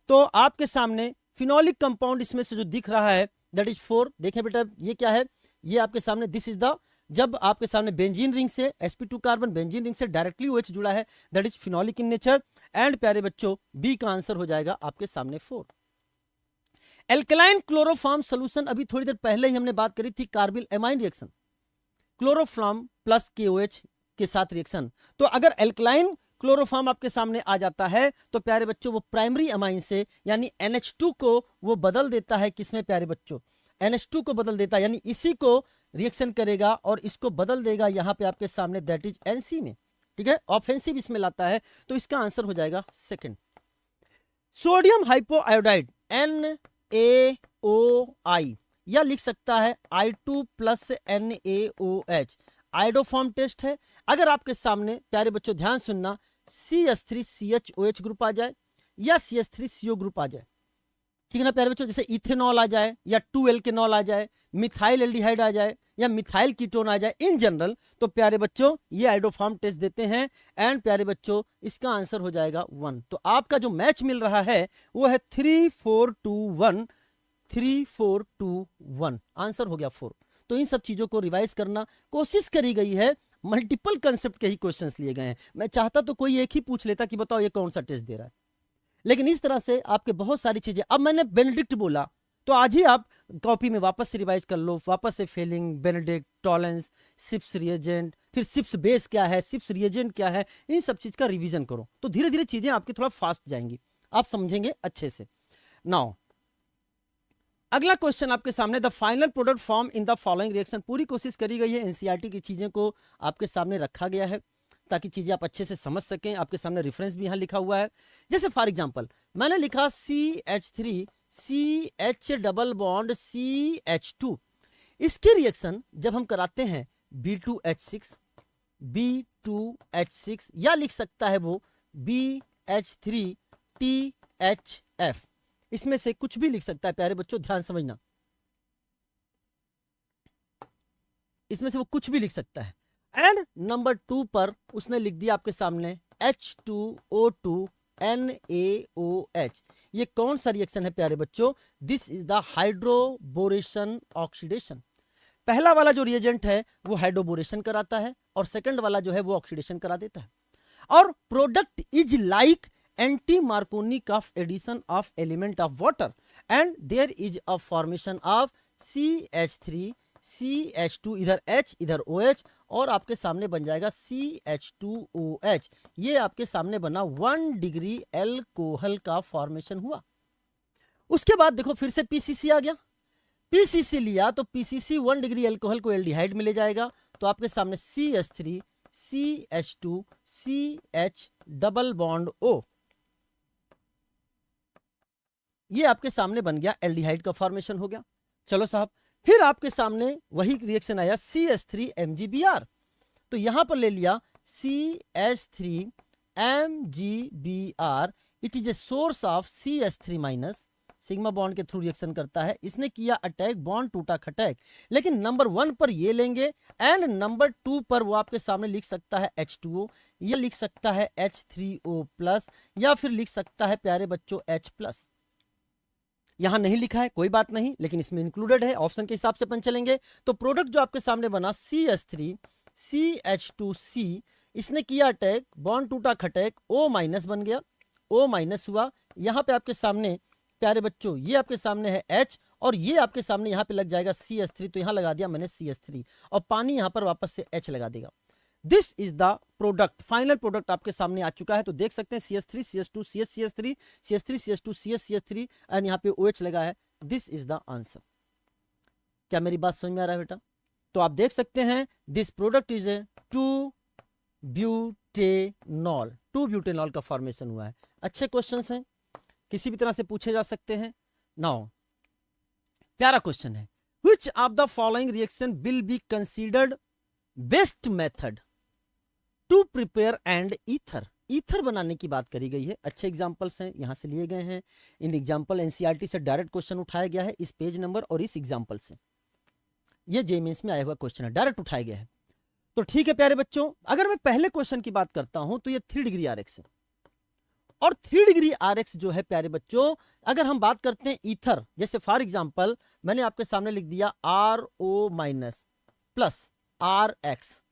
तो आपके सामने फिनॉलिक कंपाउंड इसमें से जो दिख रहा है दैट इज 4। देखें बेटा ये क्या है, ये आपके सामने दिस इज द, जब आपके सामने बेंजीन रिंग से sp2 कार्बन बेंजीन रिंग से डायरेक्टली OH जुड़ा है that is phenolic in nature. And प्यारे बच्चों बी का आंसर हो जाएगा आपके सामने 4। एल्कलाइन क्लोरोफॉर्म सोल्यूशन, अभी थोड़ी देर पहले ही हमने बात करी थी carbyl amine reaction, chloroform plus KOH के साथ रिएक्शन। तो अगर एल्कलाइन क्लोरोफॉर्म आपके सामने आ जाता है तो प्यारे बच्चों वो प्राइमरी अमाइन से यानी NH2 को वो बदल देता है, किसमें प्यारे बच्चों? NH2 को बदल देता है, यानी इसी को रिएक्शन करेगा और इसको बदल देगा यहाँ पे आपके सामने दैट इज NC में। ठीक है, ऑफेंसिव इसमें लाता है, तो इसका आंसर हो जाएगा सेकंड। सोडियम हाइपोआयोडाइड NaOI, या लिख सकता है I2 plus NaOH, iodoform test है। अगर आपके सामने प्यारे बच्चों ध्यान सुनना CH3CHOH ग्रुप आ जाए या CH3CO ग्रुप आ जाए, ठीक है ना प्यारे बच्चों, जैसे इथेनॉल आ जाए या 2-एल्केनॉल आ जाए, मिथाइल एल्डिहाइड आ जाए या मिथाइल कीटोन आ जाए इन जनरल, तो प्यारे बच्चों ये आयोडोफॉर्म टेस्ट देते हैं। एंड प्यारे बच्चों इसका आंसर हो जाएगा 1। तो आपका जो मैच मिल रहा है वो है 3 4 2 1, 3 4 2 1, आंसर हो गया 4। तो इन सब चीजों को रिवाइज करना कोशिश करी गई है, मल्टीपल कंसेप्ट के ही क्वेश्चंस लिए गए हैं। मैं चाहता तो कोई एक ही पूछ लेता कि बताओ ये कौन सा टेस्ट दे रहा है, लेकिन इस तरह से आपके बहुत सारी चीजें, अब मैंने बेनेडिक्ट बोला तो आज ही आप कॉपी में वापस से रिवाइज कर लो, वापस से Fehling, Benedict, Tollens, Schiff's reagent, फिर सिप्स बेस क्या है, सिप्स रिएजेंट क्या है, इन सब चीज का रिवीजन करो, तो धीरे धीरे चीजें आपकी थोड़ा फास्ट जाएंगी, आप समझेंगे अच्छे से। नाउ अगला क्वेश्चन आपके सामने, the final product form in the following reaction. पूरी कोशिश करी गई है, एनसीईआरटी की चीजें को आपके सामने रखा गया है ताकि चीजें आप अच्छे से समझ सकें। आपके सामने रेफरेंस भी यहाँ लिखा हुआ है, जैसे फॉर एग्जांपल मैंने लिखा CH3 CH double bond CH2, इसके रिएक्शन जब हम कराते हैं B2H6 B2H6, या लिख सकता है वो BH3THF, इसमें से कुछ भी लिख सकता है प्यारे बच्चों, ध्यान समझना, इसमें से वो कुछ भी लिख सकता है। एंड नंबर 2 पर उसने लिख दिया आपके सामने H2O2 NaOH। ये कौन सा रिएक्शन है प्यारे बच्चों? This is the hydroboration oxidation. पहला वाला जो रिएजेंट है वो हाइड्रोबोरेशन कराता है और सेकंड वाला जो है वो ऑक्सीडेशन करा देता है। और product is like anti Markovnikov of addition of element of water and there is a formation of CH3 CH2, इधर H इधर OH, और आपके सामने बन जाएगा CH2OH। ये आपके सामने बना 1 डिग्री एल्कोहल का फॉर्मेशन हुआ। उसके बाद देखो फिर से PCC आ गया, PCC लिया तो PCC 1 डिग्री एल्कोहल को एल्डिहाइड में ले जाएगा, तो आपके सामने CH3 CH2 CH double bond O, ये आपके सामने बन गया एल्डिहाइड का फॉर्मेशन हो गया। चलो साहब, फिर आपके सामने वही रिएक्शन आया CH3 MgBr, तो यहां पर ले लिया CH3 MgBr, it is a source of CH3 minus, sigma bond के थ्रू रिएक्शन करता है, इसने किया अटैक, बॉन्ड टूटा खटैक। लेकिन नंबर 1 पर ये लेंगे एंड नंबर 2 पर वो आपके सामने लिख सकता है H2O, या लिख सकता है H3O+, या फिर लिख सकता है प्यारे बच्चों H+। यहां नहीं लिखा है कोई बात नहीं, लेकिन इसमें इंक्लूडेड है, ऑप्शन के हिसाब से अपन चलेंगे। तो प्रोडक्ट जो आपके सामने बना CH3 CH2C, इसने किया अटैक, बॉन्ड टूटा खटैक, O- बन गया, O- हुआ। यहाँ पे आपके सामने प्यारे बच्चों ये आपके सामने है H, और ये आपके सामने यहाँ पे लग जाएगा CH3, तो यहाँ लगा दिया मैंने CH3, और पानी यहाँ पर वापस से H लगा देगा। This is the product, final product आपके सामने आ चुका है। तो देख सकते हैं CH3 CH2 CH CH3 CH3 CH2 CH CH3 and यहाँ पे OH लगा है। This is the answer. क्या मेरी बात समझ में आ रहा है बेटा? तो आप देख सकते हैं दिस प्रोडक्ट इज ए 2-ब्यूटेनॉल, 2-ब्यूटेनॉल का फॉर्मेशन हुआ है। अच्छे क्वेश्चंस हैं, किसी भी तरह से पूछे जा सकते हैं। नाउ प्यारा क्वेश्चन है, which of the following reaction will be considered best method to prepare and ether. Ether बनाने की बात करी गई है। अच्छे एग्जांपल्स हैं, यहां से लिए गए हैं। इन एग्जांपल एनसीईआरटी से डायरेक्ट क्वेश्चन उठाया गया है, इस पेज नंबर और इस एग्जांपल से। ये जेईई मेंस में आया हुआ क्वेश्चन है, डायरेक्ट उठाया गया है। तो ठीक है प्यारे बच्चों, अगर मैं पहले क्वेश्चन की बात करता हूं तो ये 3 डिग्री RX है। और 3 डिग्री RX जो है प्यारे बच्चों, अगर हम बात करते हैं ईथर, जैसे फॉर एग्जांपल मैंने आपके सामने लिख दिया RO- प्लस RX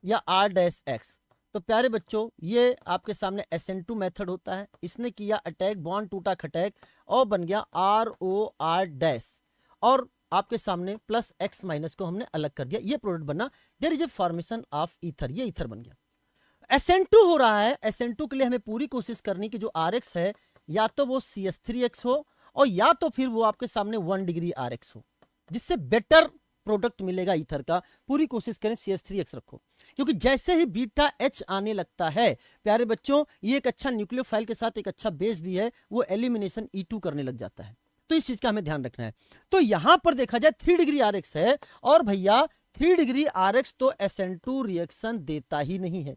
या R-X, तो प्यारे बच्चों ये आपके सामने SN2 मेथड होता है। इसने किया अटैक, बॉन्ड टूटा खटैक और बन गया ROR- और आपके सामने प्लस X- को हमने अलग कर दिया, ये प्रोडक्ट बना। There is a formation of ether, ये ईथर बन गया। SN2 हो रहा है, SN2 के लिए हमें पूरी कोशिश करनी कि जो RX है या तो वो CH3X हो और या तो फिर वो आपके सामने 1 डिग्री RX हो, जिससे बेटर प्रोडक्ट मिलेगा ईथर का। पूरी कोशिश करें CH3X रखो, क्योंकि जैसे ही बीटा H आने लगता है प्यारे बच्चों, ये एक अच्छा न्यूक्लियोफाइल के साथ एक अच्छा बेस भी है, वो एलिमिनेशन E2 करने लग जाता है। तो इस चीज का हमें ध्यान रखना है। तो यहां पर देखा जाए 3 डिग्री RX है और भैया 3 डिग्री RX तो SN2 रिएक्शन देता ही नहीं है।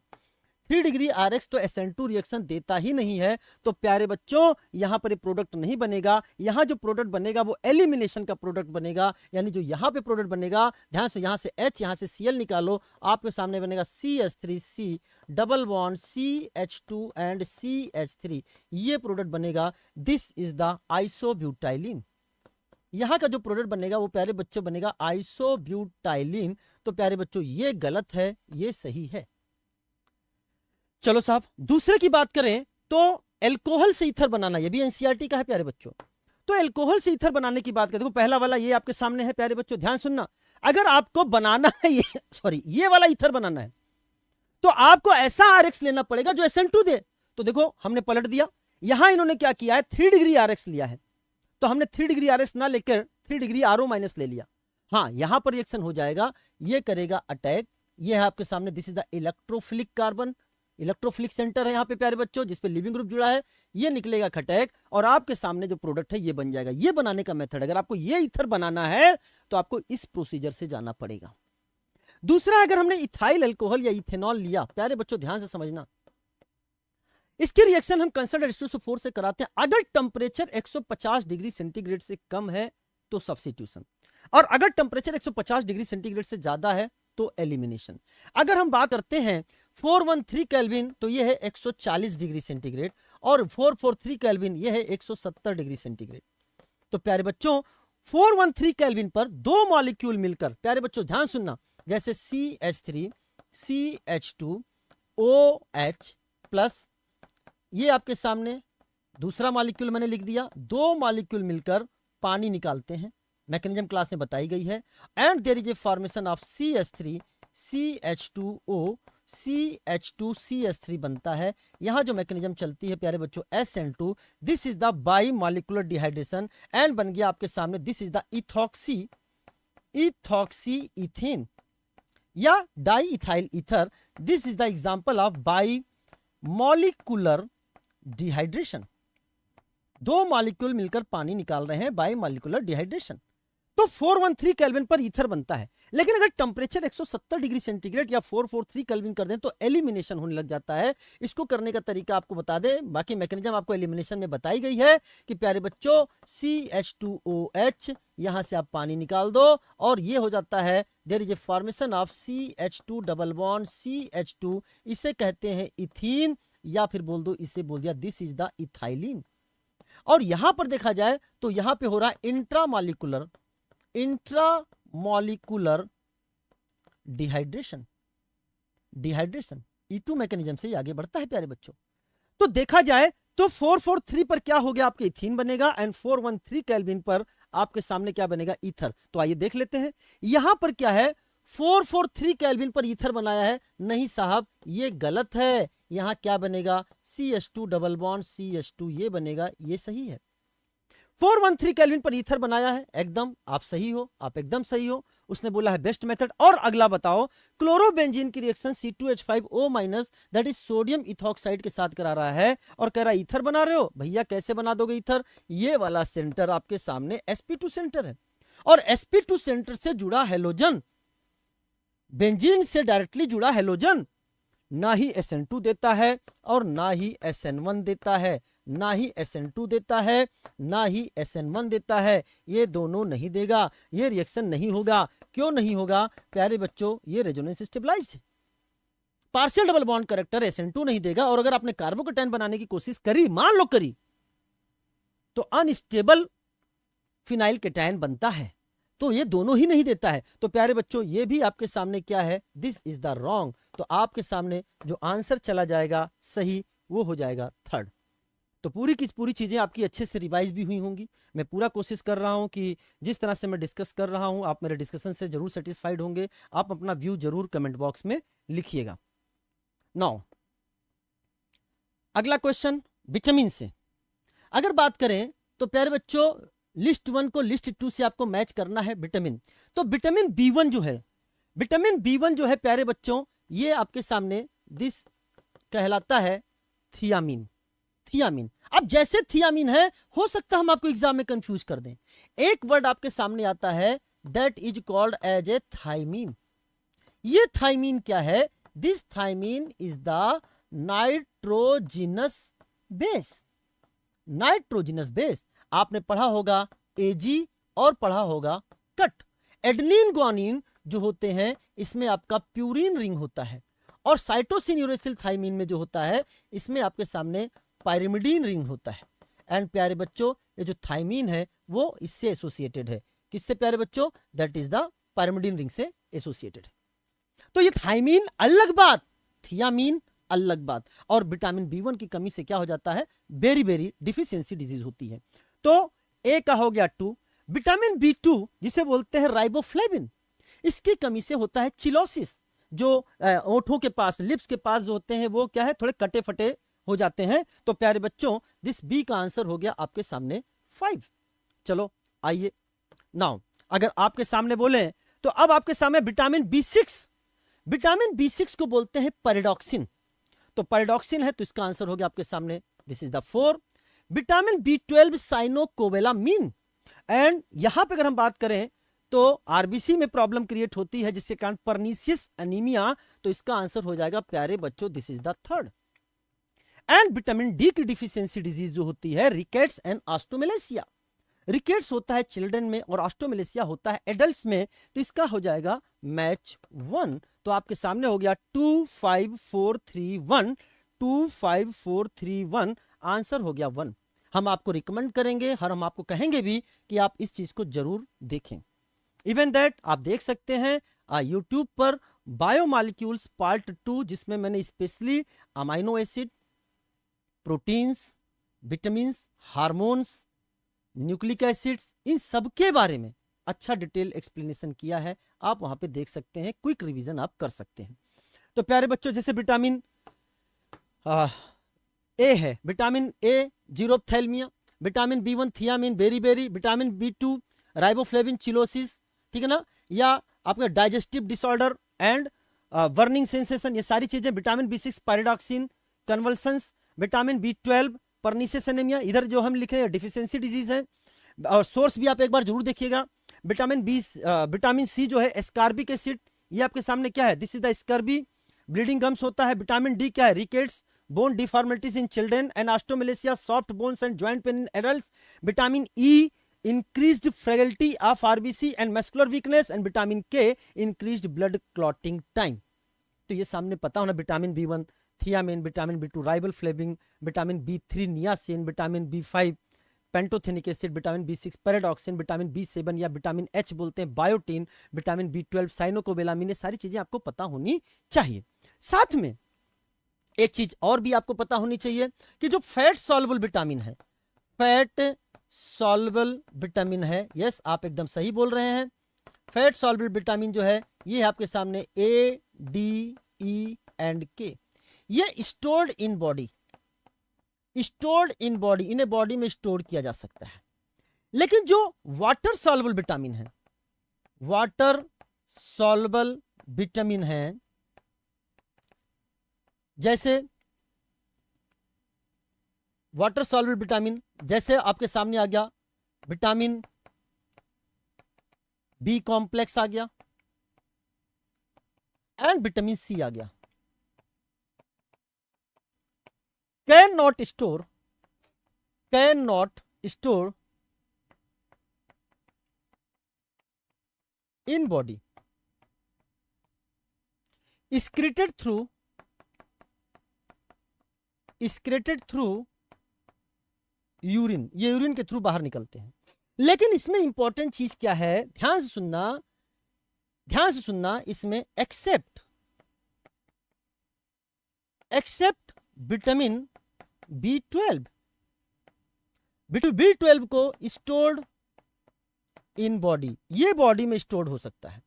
3 डिग्री RX तो SN2 रिएक्शन देता ही नहीं है। तो प्यारे बच्चों यहां पर ये प्रोडक्ट नहीं बनेगा। यहां जो प्रोडक्ट बनेगा वो एलिमिनेशन का प्रोडक्ट बनेगा, यानी जो यहां पे प्रोडक्ट बनेगा, ध्यान से यहां से H, यहां से Cl निकालो, आपके सामने बनेगा CH3C double bond CH2 and CH3, ये प्रोडक्ट बनेगा। This is the isobutylene. यहां का जो प्रोडक्ट बनेगा वो प्यारे बच्चों बनेगा आइसोब्यूटाइलिन। तो प्यारे बच्चों ये गलत है, ये सही है। चलो साहब, दूसरे की बात करें तो एल्कोहल से ईथर बनाना, ये भी एनसीईआरटी का है प्यारे बच्चों। तो एल्कोहल से ईथर बनाने की बात करें, देखो पहला वाला ये आपके सामने है प्यारे बच्चों, ध्यान सुनना। अगर आपको बनाना है ये वाला ईथर बनाना है, तो आपको ऐसा RX लेना पड़ेगा जो SN2 दे। तो देखो हमने पलट दिया, यहां इन्होंने क्या किया है, 3 डिग्री RX लिया है, तो हमने 3 डिग्री RX ना लेकर 3 डिग्री RO- ले लिया। हाँ, यहां पर रिएक्शन हो जाएगा, ये करेगा अटैक। ये है आपके सामने, this is the electrophilic carbon, electrophilic centre है यहाँ पे प्यारे बच्चों, जिसपे लिविंग ग्रुप जुड़ा है। ये निकलेगा खटैक और आपके सामने जो प्रोडक्ट है ये बन जाएगा। ये बनाने का मेथड, अगर आपको ये ईथर बनाना है तो आपको इस प्रोसीजर से जाना पड़ेगा। दूसरा, अगर हमने इथाइल अल्कोहल या इथेनॉल लिया, प्यारे बच्चों ध्यान से समझना, इसके रिएक्शन हम कंसंट्रेट H2SO4 से कराते हैं। अगर टेम्परेचर 150 डिग्री सेंटीग्रेड से कम है तो सब्स्टिट्यूशन, और अगर टेम्परेचर 150 डिग्री सेंटीग्रेड से ज्यादा है तो एलिमिनेशन। अगर हम बात करते हैं 413 केल्विन, तो ये है 140 डिग्री सेंटीग्रेड, और 443 केल्विन ये है 170 डिग्री सेंटीग्रेड। तो प्यारे बच्चों 413 केल्विन पर दो मॉलिक्यूल मिलकर, प्यारे बच्चों ध्यान सुनना, जैसे CH3 CH2 OH प्लस, ये आपके सामने दूसरा मॉलिक्यूल मैंने लिख दिया, दो मॉलिक्यूल मिलकर पानी निकालते हैं, मैकेनिज्म क्लास में बताई गई है। And there is a formation of CH3 CH2O CH2 CH3 बनता है। यहां जो मैकेनिज्म चलती है प्यारे बच्चों SN2, this is the bimolecular dehydration, and बन गया आपके सामने this is the ethoxy ethane या diethyl ether. This is the example of bimolecular dehydration. दो मॉलिक्यूल मिलकर पानी निकाल रहे हैं, बाई मॉलिक्यूलर डिहाइड्रेशन। तो 413 केल्विन पर ईथर बनता है। लेकिन अगर टेम्परेचर 170 डिग्री सेंटीग्रेड या 443 केल्विन कर दें तो एलिमिनेशन होने लग जाता है। इसको करने का तरीका आपको बता दें, बाकी मैकेनिज्म आपको एलिमिनेशन में बताई गई है कि प्यारे बच्चों CH2OH, यहां से आप पानी निकाल दो और ये हो जाता है there is a formation of CH2 double bond CH2, इसे कहते हैं इथीन, या फिर बोल दो, इसे बोल दिया दिस इज द इथाइलिन। और यहां पर देखा जाए तो यहां पे हो रहा है इंट्रामॉलिक्यूलर डिहाइड्रेशन। E2 मैकेनिज्म से आगे बढ़ता है प्यारे बच्चों। तो देखा जाए तो 443 पर क्या हो गया, आपके इथीन बनेगा, एंड 413 केल्विन पर आपके सामने क्या बनेगा, ईथर। तो आइए देख लेते हैं, यहां पर क्या है 443 केल्विन पर ईथर बनाया है। नहीं साहब, ये गलत है। यहां क्या बनेगा, CH2 डबल बॉन्ड CH2 ये बनेगा, ये सही है। 413 केल्विन पर ईथर बनाया है, एकदम आप सही हो, आप एकदम सही हो। उसने बोला है बेस्ट मेथड। और अगला बताओ, क्लोरोबेंजीन की reaction C2H5O- that is sodium ethoxide के साथ करा रहा है और कह रहा है ईथर बना रहे हो। भैया कैसे बना दोगे ईथर? ये वाला सेंटर आपके सामने sp2 सेंटर है और sp2 सेंटर से जुड़ा हेलोजन, बेंजीन से डायरेक्टली जुड़ा हेलोजन ना ही SN2 देता है और ना ही SN1 देता है, ना ही SN2 देता है, ना ही SN1 देता है। ये दोनों नहीं देगा, ये रिएक्शन नहीं होगा। क्यों नहीं होगा प्यारे बच्चों? ये रेजोनेंस स्टेबलाइज्ड है। Partial double bond character SN2 नहीं देगा और अगर आपने कार्बोकेटाइन बनाने की कोशिश करी, मान लो करी, तो अनस्टेबल फिनाइल केटायन बनता है। तो ये दोनों ही नहीं देता है। तो प्यारे बच्चों, ये भी आपके सामने क्या है, दिस इज द रॉन्ग। तो आपके सामने जो आंसर चला जाएगा सही, वो हो जाएगा थर्ड। तो पूरी की पूरी चीजें आपकी अच्छे से रिवाइज भी हुई होंगी। मैं पूरा कोशिश कर रहा हूं कि जिस तरह से मैं डिस्कस कर रहा हूं, आप मेरे डिस्कशन से जरूर सेटिस्फाइड होंगे। आप अपना व्यू जरूर कमेंट बॉक्स में लिखिएगा। नाउ अगला क्वेश्चन विटामिन से अगर बात करें तो प्यारे बच्चों, लिस्ट 1 को लिस्ट 2 से आपको मैच करना है विटामिन। तो विटामिन B1 जो है, विटामिन B1 जो है प्यारे बच्चों, ये आपके सामने दिस कहलाता है थियामीन। थियामीन, अब जैसे थियामीन है, हो सकता है हम आपको एग्जाम में कंफ्यूज कर दें। एक वर्ड आपके सामने आता है that is called as a thymine. ये थाइमीन क्या है? This thymine is the nitrogenous base. Nitrogenous base आपने पढ़ा होगा Ag और पढ़ा होगा कट। एडेनिन ग्वानिन जो होते हैं, इसमें आपका प्यूरिन रिंग होता है और साइटोसिन यूरेसिल थाइमीन में जो होता है, इसमें आपके सामने पायरिमिडीन रिंग होता है। एंड प्यारे बच्चों, ये जो थाइमीन है वो इससे एसोसिएटेड है। किससे प्यारे बच्चों? That is the pyrimidine ring से एसोसिएटेड है। तो ये थाइमीन अलग बात, थियामीन अलग बात। और विटामिन B1 की कमी से क्या हो जाता है? बेरी बेरी डिफिशियंसी डिजीज होती है। तो ए का हो गया 2। विटामिन B2 जिसे बोलते हैं राइबोफ्लेविन, इसकी कमी से होता है चिलोसिस। जो ओठों के पास, लिप्स के पास जो होते हैं, वो क्या है, थोड़े कटे फटे हो जाते हैं। तो प्यारे बच्चों, दिस बी का आंसर हो गया आपके सामने 5। चलो आइए नाउ, अगर आपके सामने बोले तो अब आपके सामने विटामिन B6। विटामिन B6 को बोलते हैं पैराडॉक्सिन। तो पैराडॉक्सिन है, तो इसका आंसर हो गया आपके सामने, this is the 4। Vitamin B12 cyanocobalamin. And यहां पे अगर हम बात करें तो आरबीसी में प्रॉब्लम क्रिएट होती है, जिसके कारण परनीसियस एनीमिया। तो इसका आंसर हो जाएगा प्यारे बच्चों, this is the 3rd। And vitamin D की डिफिशियंसी डिजीज जो होती है रिकेट्स एंड ऑस्टोमेलेसिया। रिकेट्स होता है चिल्ड्रन में और ऑस्टोमेलेसिया होता है एडल्ट्स में। तो इसका हो जाएगा मैच 1। तो आपके सामने हो गया 2 5 4 3 1। 2 5 4 3 1 आंसर हो गया 1। हम आपको रिकमेंड करेंगे और हम आपको कहेंगे भी कि आप इस चीज को जरूर देखें। इवन दैट आप देख सकते हैं यूट्यूब पर बायोमॉलिक्यूल्स पार्ट 2, जिसमें मैंने specially amino acid, proteins, vitamins, hormones, nucleic acids, इन सब के बारे में अच्छा डिटेल एक्सप्लेनेशन किया है। आप वहां पे देख सकते हैं, क्विक रिवीजन आप कर सकते हैं। तो प्यारे बच्चों, जैसे विटामिन ए है, vitamin A xerophthalmia, vitamin B1 thiamine beriberi, vitamin B2 riboflavin cheilosis, ठीक है ना, या आपका digestive disorder and burning sensation, ये सारी चीजें। Vitamin B6 pyridoxine, convulsions, vitamin B12 pernicious anaemia, इधर जो हम लिख रहे हैं डिफिशियंसी डिजीज है। और सोर्स भी आप एक बार जरूर देखिएगा। विटामिन सी जो है एस्कार्बिक एसिड, ये आपके सामने क्या है, this is the scurvy. Bleeding gums होता है। विटामिन डी क्या है, rickets, bone deformities in children and osteomalacia, soft bones and joint pain in adults. Vitamin E increased fragility of RBC and muscular weakness, and vitamin K increased blood clotting time। तो ये सामने पता होना, vitamin B1 thiamine, vitamin B2 riboflavin, vitamin B3 niacin, vitamin B5 pantothenic acid, vitamin B6 pyridoxine, vitamin B7 या vitamin H बोलते हैं biotin, vitamin B12 cyanocobalamin, ये सारी चीजें आपको पता होनी चाहिए। साथ में एक चीज और भी आपको पता होनी चाहिए कि जो फैट सॉल्युबल विटामिन है, फैट सॉल्युबल विटामिन है, यस आप एकदम सही बोल रहे हैं, फैट सॉल्युबल विटामिन जो है ये है आपके सामने ए, डी, ई एंड के। ये stored in body, stored in body, इन्हें बॉडी में स्टोर किया जा सकता है। लेकिन जो वाटर सॉल्युबल विटामिन है, वाटर सॉल्युबल विटामिन है, जैसे वाटर सॉल्युबल विटामिन, जैसे आपके सामने आ गया विटामिन बी कॉम्प्लेक्स आ गया एंड विटामिन सी आ गया, can not store in body, excreted through urine, ये यूरिन के थ्रू बाहर निकलते हैं। लेकिन इसमें इंपॉर्टेंट चीज क्या है, ध्यान से सुनना, इसमें एक्सेप्ट विटामिन B12, B12 को स्टोर्ड इन बॉडी, ये बॉडी में स्टोर्ड हो सकता है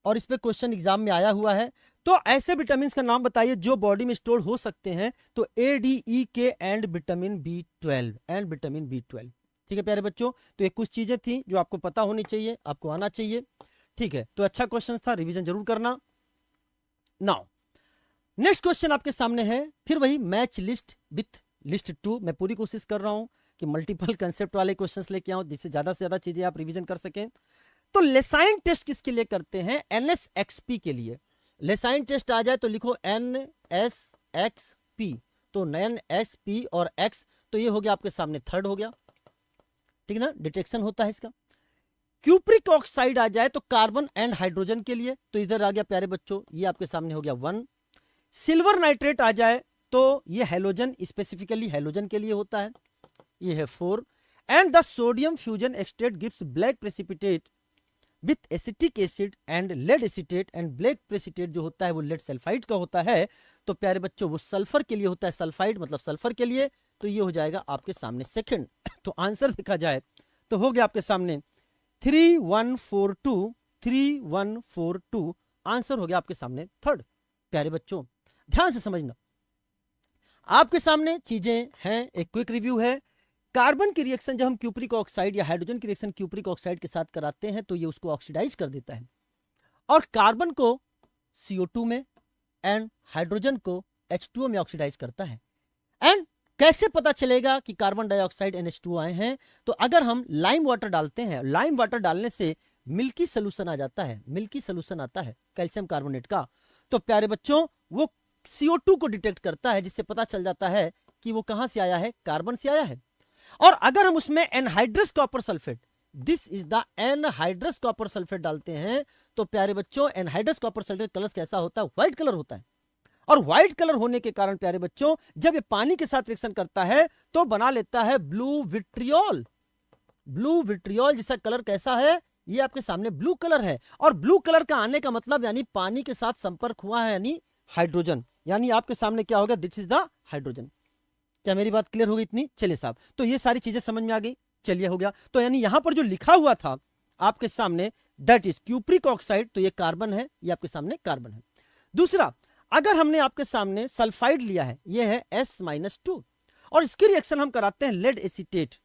और इस पे क्वेश्चन एग्जाम में आया हुआ है। तो ऐसे विटामिन का नाम बताइए जो बॉडी में स्टोर हो सकते हैं, तो ए, डी, ई, के एंड विटामिन B12। ठीक है प्यारे बच्चों, तो ये कुछ चीजें थी जो आपको पता होनी चाहिए, आपको आना चाहिए। ठीक है, तो अच्छा क्वेश्चन था, रिवीजन जरूर करना। नाउ नेक्स्ट क्वेश्चन आपके सामने है, फिर वही मैच लिस्ट विथ लिस्ट 2। मैं पूरी कोशिश कर रहा हूं कि मल्टीपल कंसेप्ट वाले क्वेश्चंस लेके आऊं जिससे ज्यादा से ज्यादा चीजें आप रिवीजन कर सकें। तो लेसाइन टेस्ट किसके लिए करते हैं, NSXP के लिए। लेसाइन टेस्ट आ जाए तो लिखो NSXP, तो NSP और X, तो ये हो गया आपके सामने थर्ड हो गया, ठीक है ना, डिटेक्शन होता है इसका। क्यूप्रिक ऑक्साइड आ जाए तो कार्बन एंड हाइड्रोजन के लिए, तो इधर आ गया प्यारे बच्चों, ये आपके सामने हो गया 1। सिल्वर नाइट्रेट आ जाए तो ये हैलोजन, स्पेसिफिकली हैलोजन के लिए होता है, ये है 4। And the sodium fusion extract gives black precipitate with acetic acid and lead acetate, and black precipitate जो होता है वो लेड सल्फाइड का होता है। तो प्यारे बच्चों वो सल्फर के लिए होता है, सल्फाइड मतलब सल्फर के लिए, तो ये हो जाएगा आपके सामने सेकंड। तो आंसर देखा जाए तो हो गया आपके सामने 3142 आंसर हो गया आपके सामने थर्ड। प्यारे बच्चों ध्यान से समझना, आपके सामने चीजें हैं, एक क्विक रिव्यू है। कार्बन की रिएक्शन जब हम क्यूप्रिक ऑक्साइड या हाइड्रोजन की रिएक्शन क्यूप्रिक ऑक्साइड के साथ कराते हैं तो ये उसको ऑक्सीडाइज कर देता है, और कार्बन को CO2 में एंड हाइड्रोजन को H2O में ऑक्सीडाइज करता है। एंड कैसे पता चलेगा कि कार्बन डाइऑक्साइड NH2 आए हैं, तो अगर हम लाइम वाटर डालते हैं, लाइम वाटर डालने से मिल्की सोल्यूशन आ जाता है, मिल्की सोल्यूशन आता है कैल्शियम कार्बोनेट का, तो प्यारे बच्चों वो CO2 को डिटेक्ट करता है, जिससे पता चल जाता है कि वो कहां से आया है, कार्बन से आया है। और अगर हम उसमें anhydrous copper sulphate, this is the anhydrous copper sulphate डालते हैं, तो प्यारे बच्चों एनहाइड्रस कॉपर सल्फेट कलर कैसा होता है, व्हाइट कलर होता है। और व्हाइट कलर होने के कारण प्यारे बच्चों जब ये पानी के साथ रिएक्शन करता है तो बना लेता है ब्लू विट्रियोल। ब्लू विट्रियोल जिसका कलर कैसा है, ये आपके सामने ब्लू कलर है। और ब्लू कलर का आने का मतलब यानी पानी के साथ संपर्क हुआ है, यानी हाइड्रोजन, यानी आपके सामने क्या होगा, दिस इज द हाइड्रोजन। क्या मेरी बात क्लियर हो गई इतनी? चलिए साहब, तो ये सारी चीजें समझ में आ गई, चलिए हो गया। तो यानी यहां पर जो लिखा हुआ था आपके सामने दैट इज क्यूप्रिक ऑक्साइड, तो ये कार्बन है, ये आपके सामने कार्बन है। दूसरा, अगर हमने आपके सामने सल्फाइड लिया है, ये है S-2, और इसकी रिएक्शन हम कराते हैं लेड एसिटेट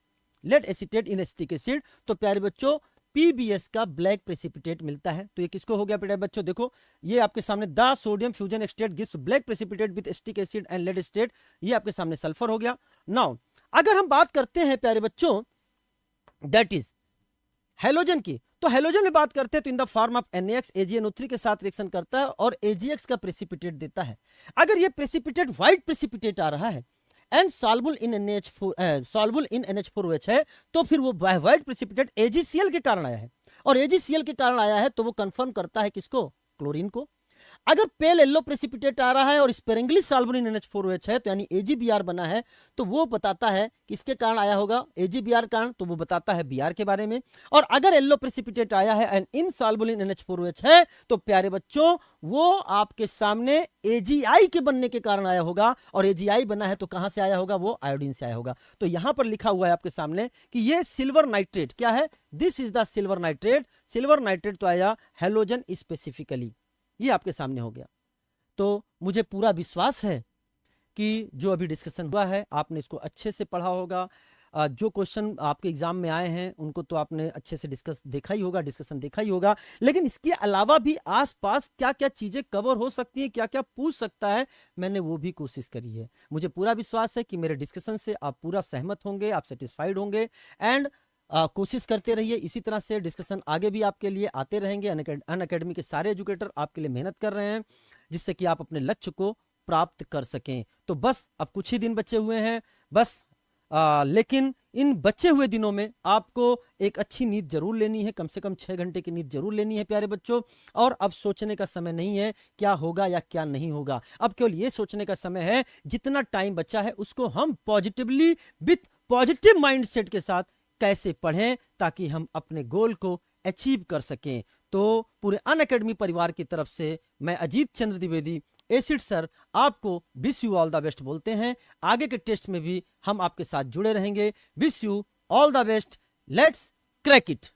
इन एसिटिक एसिड, तो प्यारे बच्चों PbS का ब्लैक प्रेसिपिटेट मिलता है। तो ये किसको हो गया प्यारे बच्चों, देखो ये आपके सामने the sodium fusion extract gives black precipitate with acetic acid and lead acetate, ये आपके सामने सल्फर हो गया। नाउ अगर हम बात करते हैं प्यारे बच्चों दैट इज हैलोजन की, तो हैलोजन में बात करते हैं तो in the form of NaX AgNO3 के साथ रिएक्शन करता है और AgX का प्रेसिपिटेट देता है। अगर ये प्रेसिपिटेट व्हाइट प्रेसिपिटेट आ रहा है एंड सॉल्युबल इन NH4OH है, तो फिर वो व्हाइट प्रेसिपिटेट AgCl के कारण आया है, और AgCl के कारण आया है तो वो कंफर्म करता है किसको, क्लोरीन को। अगर पेल येलो प्रेसिपिटेट आ रहा है और स्पेरेंगली सॉल्वबल इन NH4OH है, तो यानी AgBr बना है, तो वो बताता है किसके कारण आया होगा, AgBr कारण, तो वो बताता है Br के बारे में। और अगर येलो प्रेसिपिटेट आया है एंड इनसॉल्वबल इन NH4OH है, तो प्यारे बच्चों वो आपके सामने AgI के बनने के कारण आया होगा, और AgI बना है तो कहां से आया होगा, वो आयोडीन से आया होगा। तो यहां पर लिखा हुआ है आपके सामने कि ये सिल्वर नाइट्रेट क्या है, this is the silver nitrate. Silver nitrate तो आया हेलोजन स्पेसिफिकली, ये आपके सामने हो गया। तो मुझे पूरा विश्वास है कि जो अभी डिस्कशन हुआ है आपने इसको अच्छे से पढ़ा होगा। जो क्वेश्चन आपके एग्जाम में आए हैं उनको तो आपने अच्छे से डिस्कशन देखा ही होगा, लेकिन इसके अलावा भी आसपास क्या क्या चीजें कवर हो सकती हैं, क्या क्या पूछ सकता है, मैंने वो भी कोशिश करी है। मुझे पूरा विश्वास है कि मेरे डिस्कशन से आप पूरा सहमत होंगे, आप सेटिस्फाइड होंगे। एंड कोशिश करते रहिए, इसी तरह से डिस्कशन आगे भी आपके लिए आते रहेंगे। अनअकैडमी के सारे एजुकेटर आपके लिए मेहनत कर रहे हैं जिससे कि आप अपने लक्ष्य को प्राप्त कर सकें। तो बस अब कुछ ही दिन बचे हुए हैं बस, लेकिन इन बचे हुए दिनों में आपको एक अच्छी नींद जरूर लेनी है, कम से कम 6 घंटे की नींद जरूर लेनी है प्यारे बच्चों। और अब सोचने का समय नहीं है क्या होगा या क्या नहीं होगा, अब केवल ये सोचने का समय है जितना टाइम बचा है उसको हम पॉजिटिवली विथ पॉजिटिव माइंडसेट के साथ कैसे पढ़ें ताकि हम अपने गोल को अचीव कर सकें। तो पूरे अनअकैडमी परिवार की तरफ से मैं अजीत चंद्र द्विवेदी एसिड सर आपको wish you all the best बोलते हैं। आगे के टेस्ट में भी हम आपके साथ जुड़े रहेंगे। Wish you all the best, let's crack it.